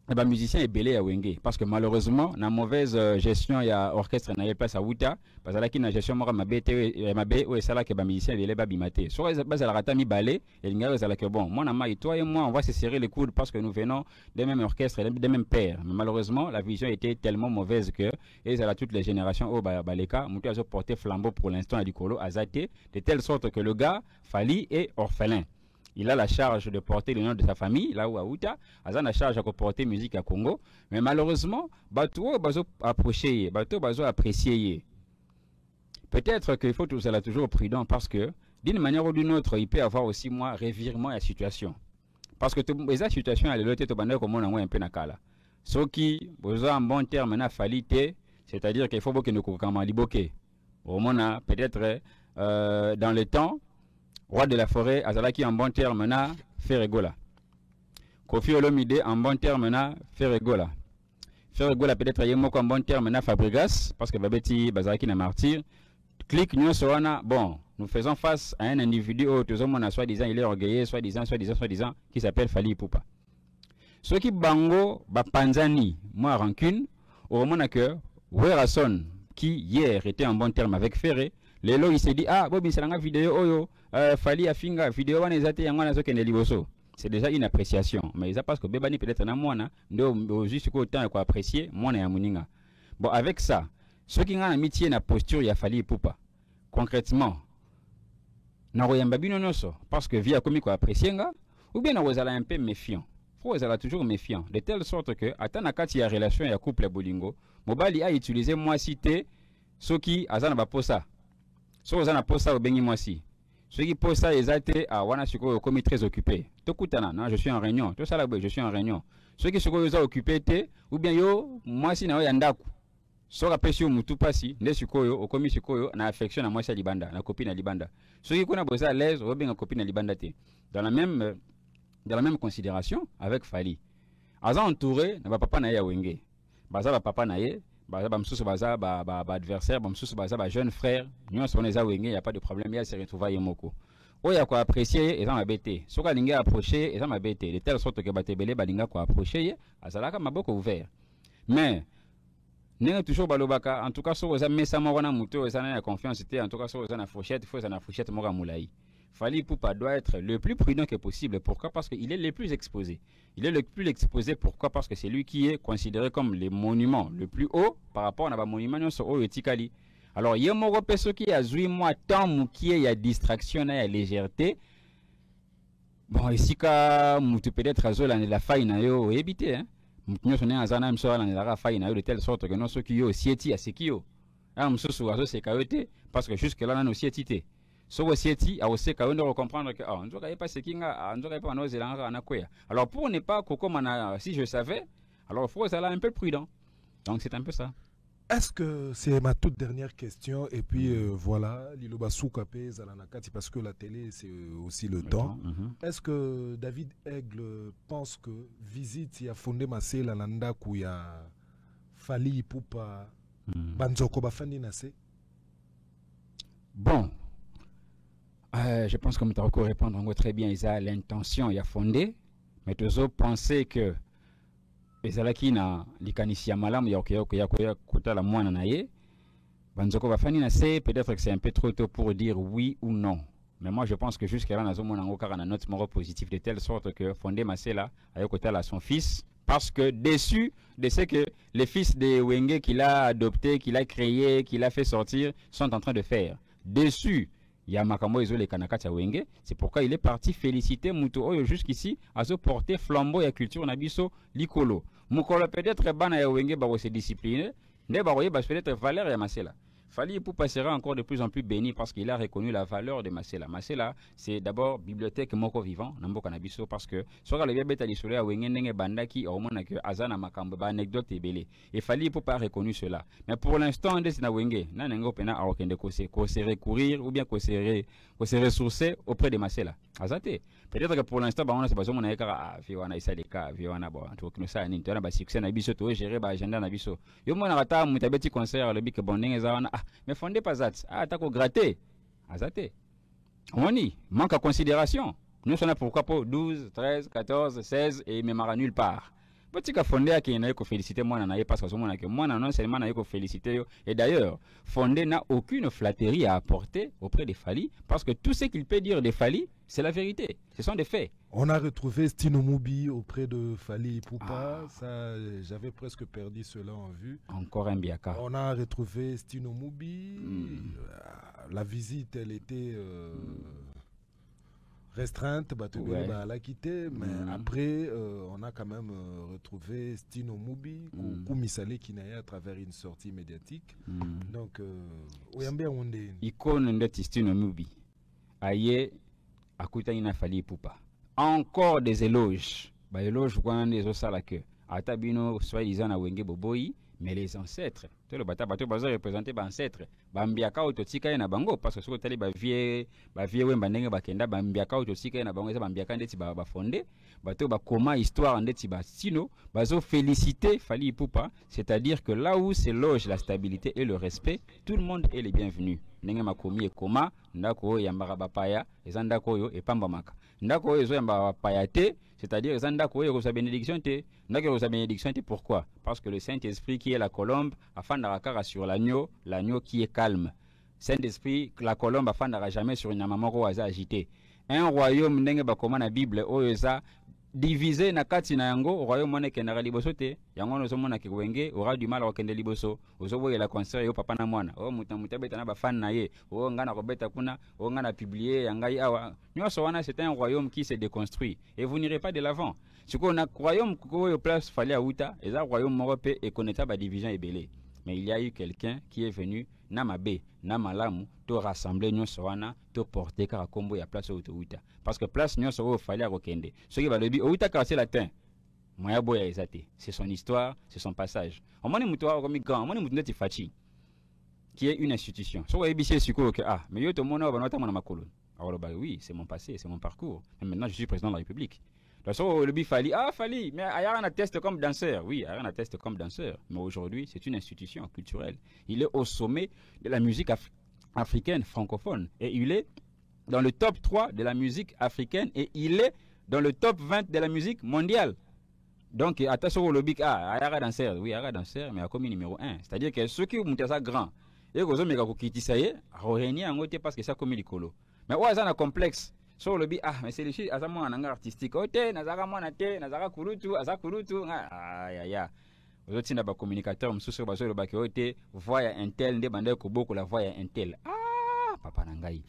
les musiciens et belé à Wenge. Parce que malheureusement, dans la mauvaise gestion, il y a orchestre dans la place à Outa. Parce que la gestion, moi, ma BT, ma B, ou est ça que les musiciens et les babimate. Soit ils ont la mi balé, et ils ont que bon, moi, toi et moi, on va se serrer les coudes parce que nous venons des mêmes orchestres, des mêmes pères. Mais malheureusement, la vision était tellement mauvaise que, et ça a toutes les générations au Baleka, Moutou a porté flambeau pour l'instant à Dikolo, à Zate, de telle sorte que le gars, Fali, est orphelin. Il a la charge de porter le nom de sa famille, là où à Outa, il a la charge de porter musique à Congo. Mais malheureusement, Batou Bazo approché, Batou Bazo apprécié. Peut-être qu'il faut toujours prudent parce que, d'une manière ou d'une autre, il peut y avoir aussi, moi, revirement à la situation. Parce que la situation, elle est comme on a un peu nakala. Ce qui, en bon terme, n'a falité, c'est-à-dire qu'il faut que nous courons liboké. Au moins, peut-être, dans le temps, Roi de la forêt, Azalaki en bon terme na Ferregola. Kofi Olomide en bon terme na Ferregola. Ferregola peut-être yemoko en bon terme na Fabregas, parce que Babeti Bazalaki na martyr. Clique nous sorana, bon, nous faisons face à un individu où tout le monde a soi-disant, il est orgueilleux, soi-disant, qui s'appelle Fali Poupa. Ceux qui bango, Bapanzani, moi rancune, au moment que Werason, qui hier était en bon terme avec Ferré, Lelo il s'est dit ah Bobi c'est la vidéo oyo Fali afinga vidéo wana ezate yangwana zo kende liboso. C'est déjà une appréciation mais ça parce que bebani peut-être na mwana ndo juste ko temps ko apprécier mwana ya muninga. Bon avec ça ceux qui ont amitié na posture ya Fali Poupa concrètement na royamba bino noso parce que via komi ko apprécier nga ou bien na rozala un peu méfiant. Faut ezala toujours méfiant de telle sorte que atana kati ya relation ya couple bolingo mobali a utilisé moi cité ceux qui azana ba posa. So vous en avez ça au bengi moi si. Ceux qui posent ça ils étaient à wana suko comme très occupé. Tokutana non je suis en réunion. Tout ça là je suis en réunion. Ceux qui sont occupés ou bien yo moi si na yandaku. So rapesi au mutu pasi nde sukoyo au komi sukoyo na affection na moi sa libanda na copine na libanda. Ceux qui connaissent bossa à l'aise ou bien copine na libanda te. Dans la même considération avec Fali. Aza entouré na papa na ya wenge. Baza papa na ye Baza adversaire, ba jeune frère, nous sommes les awengé, il n'y a pas de problème, il y a se retrouver yemoko. O ya ko apprécier et ça m'a bêté. Soka linga approcher et ça m'a bêté. De telle sorte que batebele balinga ko approcher, azalaka maboko ouvert. Mais N'est toujours balobaka. En tout cas, sur les messa morana muto, ça n'a confiance. En tout cas, sur les fourchette, il faut ça fourchette mora moulaï. Fally Ipupa doit être le plus prudent que possible. Pourquoi? Parce qu'il est le plus exposé. Il est le plus exposé. Pourquoi? Parce que c'est lui qui est considéré comme le monument le plus haut par rapport à la monument sur haut etikali. Alors, il y a mon repère qui a joué moi tant qui il y a distraction, il y a légèreté. Bon, ici, quand tu peut-être la faille n'a pas évité. Nous sommes en train de faire la faille de telle sorte que nous sommes qui aussi à ce qui est. Nous sommes c'est parce que jusque-là, nous sommes aussi. So aussi a aussi quand on comprendre que on doit pas ce qui on doit pas nous en quoi. Alors pour ne pas si je savais, alors il faut être un peu prudent. Donc c'est un peu ça. Est-ce que c'est ma toute dernière question et puis voilà, Liloba Soukapé Zalanakati parce que la télé c'est aussi le temps. Est-ce que David Aigle pense que visite y a fondé Massé la Nanda Kouya Fally Ipupa Banzoko Bafandi Nassé? Bon. Je pense que Moutako répondre très bien. Ils ont l'intention, il a fondé, mais tous autres pensaient que les alaki na likanisia malam ya kota la moine naie. Banzoko va fani na c'est peut-être que c'est un peu trop tôt pour dire oui ou non. Mais moi je pense que jusqu'à là nous avons un note moro positif de telle sorte que fondé Masela a kota à son fils parce que déçu de ce que les fils de Wenge qu'il a adopté, qu'il a créé, qu'il a fait sortir sont en train de faire. Déçu. Yamakambo Izole Kanakata Wenge, c'est pourquoi il est parti féliciter Muto Oyo jusqu'ici à se porter flambeau et culture nabiso likolo. Mukolo peut-être bana ya Wenge ba se discipliner, ne ba peut-être valeur ya Masela. Fally Ipupa sera encore de plus en plus béni parce qu'il a reconnu la valeur de Masela. Masela, c'est d'abord bibliothèque moko vivant, namboka nabiso parce que sora le beta li sole Wenge ndenge bandaki au mona que azana makambo ba anecdote ebele. Et Fally Ipupa a reconnu cela. Mais pour l'instant ndesi na Wenge, na nengo pena a okende ko se recourir ou bien ko se ressourcer auprès de Masela. Azate. Peut-être que pour l'instant, on a pas besoin de Viwana Isaleka, Viwana, bon, tout que nous ça, ni tu succès na biso, tu gérer agenda na biso. Yo mon arata, mutabeti concert, le bic bonding ezana, mais fondé pas ça, t'as qu'au gratter. Azate. On y manque à considération. Nous sommes là pourquoi pour 12, 13, 14, 16 et même à nulle part. Petit cas fondé à qui n'a pas félicité moi n'a parce que moi non seulement n'a pas félicité et d'ailleurs fondé n'a aucune flatterie à apporter auprès des Fally parce que tout ce qu'il peut dire des Fally c'est la vérité, ce sont des faits. On a retrouvé Stino Moubi auprès de Fally Ipupa, ça j'avais presque perdu cela en vue. Encore un biaka. On a retrouvé Stino Moubi, la visite elle était restreinte, à la quitter, mais après on a quand même retrouvé Stino Moubi, Koumisale qui naît à travers une sortie médiatique. Donc, icône de Stino Moubi, aïe, Akutaina Fally Ipupa. Encore des éloges. Bah, éloges, quand des os à la queue. Atabino, soit disant à Wenge Boboyi, mais les ancêtres. Tout le bata bateau bazo représenté par ancêtres. Bambiaka ototika na bango parce que ce que tali ba vie wembandenge bakenda bambiaka ototika na bango eza bambiaka ndeti ba fondé bateau ba koma histoire ndeti ba sino bazo féliciter Fally Ipupa, c'est-à-dire que là où se loge la stabilité et le respect, tout le monde est les bienvenus. Ndenge makomi e koma ndako yambara bapaya ezandako yo epambamaka. Ndako yo yambara bapaya te, c'est-à-dire ezandako yo sa bénédiction te. Ndako sa bénédiction te pourquoi? Parce que le Saint-Esprit qui est la colombe afin d'arakara sur l'agneau qui est calme. Saint-Esprit, la colombe afin d'ara jamais sur une amamoro aza agité. Un royaume ndenge bakoma na Bible oyoza divisé na kati na yango royaume mone kenara liboso te yango no zomona ke Wenge aura du mal à kende liboso ozoboye la concert yo papa na mwana o muta beta na ba fan na ye o ngana ko beta kuna o ngana publier yangai awa nyoso wana c'est un royaume qui se déconstruit et vous n'irez pas de l'avant siko na royaume ko yo place Fally Auta et ça royaume morope et connaître ba division ebele. Mais il y a eu quelqu'un qui est venu Namabe, Namalamu, to rassembler nyoso wana, to porter karakombo ya place Outa. Parce que place nyoso wo Fally Akokende. Ce qui va le dire, Outa c'est latin. Moya boya ezate. C'est son histoire, c'est son passage. On m'a dit mutoa comme grand, on m'a dit mutuneti fachi, qui est une institution. So wa ebisi siko que mais yo to mona banota mona makolo. Alors bah oui, c'est mon passé, c'est mon parcours. Et maintenant je suis président de la République. Le bi Fally, Fally, mais il y a un atteste comme danseur. Oui, il y a un atteste comme danseur. Mais aujourd'hui, c'est une institution culturelle. Il est au sommet de la musique africaine francophone. Et il est dans le top 3 de la musique africaine. Et il est dans le top 20 de la musique mondiale. Donc, attention au lobby, Ayara danseur, oui, Ayara danseur, mais à comme numéro 1. C'est-à-dire que ceux qui ont ça grand, et que vous avez dit ça y est, régner en côté parce que ça comme l'écolo. Mais ouais, ça a un complexe. Sur le lobby, mais c'est le chi, à ça, moi, un artistique. Ok, Nazara, moi, Nazara, Kurutu, Aza Kurutu, vous êtes un communicateur, je suis le bac, voyez un tel, des bandeurs, beaucoup la voyez un tel. Papa Nangai.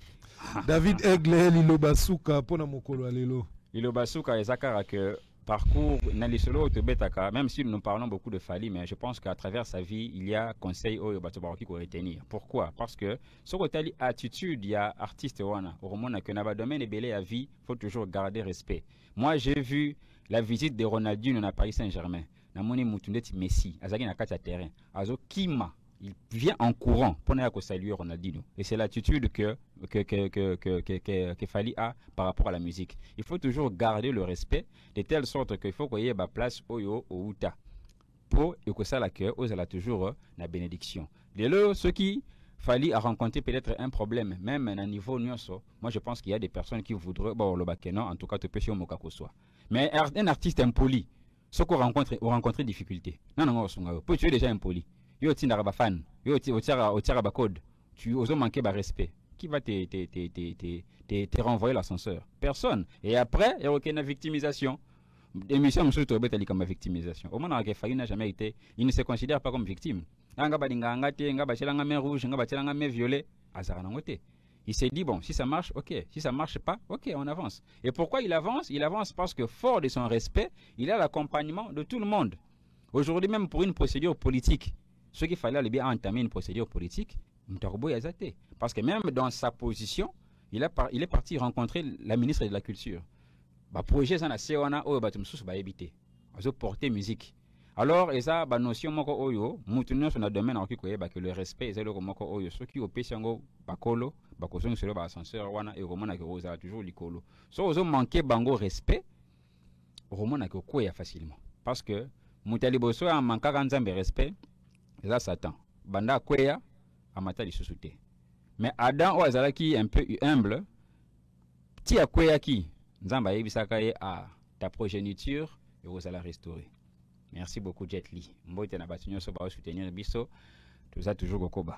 David Egle, Lilo Basuka, Pona Mokolo Alelo. Lilo Basuka, et Zakara, que parcours, Nalisolo, Tebetaka, même si nous parlons beaucoup de Fali, mais je pense qu'à travers sa vie, il y a conseil au Batobaroki qu'on retenir. Pourquoi? Parce que, sur le attitude, il y a artiste, au Romana, que n'a domaine et belé à vie, il faut toujours garder respect. Moi, j'ai vu la visite de Ronaldinho à Paris Saint-Germain. Namoni Moutundet Messi, Azagi na kata terrain. Azo Kima, il vient en courant pour saluer Ronaldinho. Et c'est l'attitude que Fali a par rapport à la musique. Il faut toujours garder le respect de telle sorte qu'il faut qu'il y ait ma place au Outa. Pour que ça la que aux a toujours la bénédiction. Dès lors, ce qui Fali a rencontré peut-être un problème, même à un niveau nyonso. Moi, je pense qu'il y a des personnes qui voudraient, bon, le bakeno, en tout cas, te pêcher au Mokakoswa. Mais un artiste impoli, ce qu'on rencontre difficulté. Non, pour tu es déjà impoli. Yo tindara ba fan, yo tira ba code. Tu oses manquer ba respect. Qui va te renvoyer l'ascenseur? Personne. Et après, il y a aucune victimisation. L'émission me souhaite être comme victimisation. Au moment où Fali n'a jamais été, il ne se considère pas comme victime. Nga badinga ngate, nga bachela nga main rouge, nga bachela nga main violet, azara nangote. Il s'est dit, bon, si ça marche, ok. Si ça ne marche pas, ok, on avance. Et pourquoi il avance? Il avance parce que, fort de son respect, il a l'accompagnement de tout le monde. Aujourd'hui, même pour une procédure politique, ce qu'il fallait bien entamer une procédure politique, Mtarobo Yazate. Parce que même dans sa position, il est parti rencontrer la ministre de la Culture. Projet, ça n'a pas éviter. Il a porté musique. Alors, et ça, la notion moko oyo, moutonno sur le domaine en que le respect, c'est le moko oyo. Ceux qui au péchango, bakolo, bakoson sur l'ascenseur, wana, et romana que rosa toujours l'icolo. So, ils ont manqué bango respect, romana que koya facilement. Parce que, moutaliboso a manqué de respect, et ça, Satan. Banda koya, a matali sous-souté. Mais Adam, ou qui un peu humble, tia koya qui, nzamba yebisakaye a ta progéniture, et vous allez restaurer. Merci beaucoup, Jet Li. Mbote na batinyo so ba soutenir biso. Tout ça toujours Gokoba.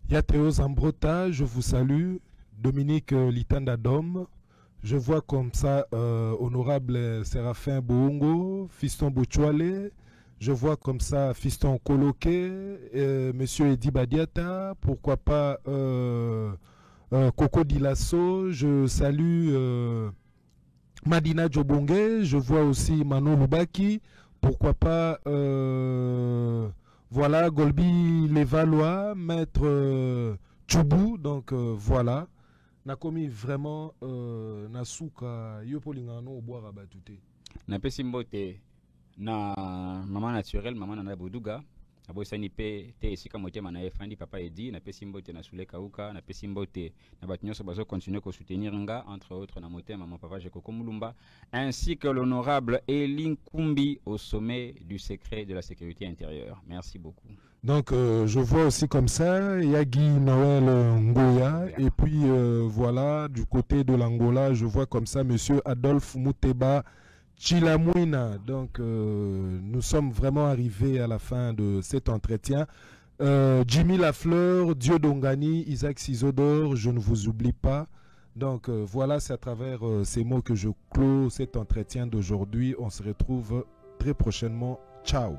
Yateo Zambrota, je vous salue. Dominique Litanda Dom. Je vois comme ça honorable Séraphin Boongo, Fiston Bouchouale. Je vois comme ça Fiston Koloké, Monsieur Edi Badiata. Pourquoi pas Coco Dilasso. Je salue Madina Djobonge. Je vois aussi Mano Lubaki. Pourquoi pas, voilà, Golbi Levalois, Maître Tchoubou, donc voilà. Nakomi vraiment Nasuka, Yopolingano, au boire à Batouté. Napesimbote, na maman naturelle, maman Nana Boudouga, Abosani Pe, Te Sika Mote Manae Fandi, Papa Edi, Napesimbote, Nasule Kauka, Napesimbote, Nabatinyo Sobazo continue à soutenir Nga, entre autres, Namote, Maman Papa Jekoko Mulumba, ainsi que l'honorable Elin Kumbi au sommet du secret de la sécurité intérieure. Merci beaucoup. Donc, je vois aussi comme ça, Yagi Noël Ngoya, et puis voilà, du côté de l'Angola, je vois comme ça, Monsieur Adolphe Mouteba Chilamouina. Donc, nous sommes vraiment arrivés à la fin de cet entretien. Jimmy Lafleur, Dieu Dongani, Isaac Sizodor, je ne vous oublie pas. Donc, voilà, c'est à travers ces mots que je clôt cet entretien d'aujourd'hui. On se retrouve très prochainement. Ciao.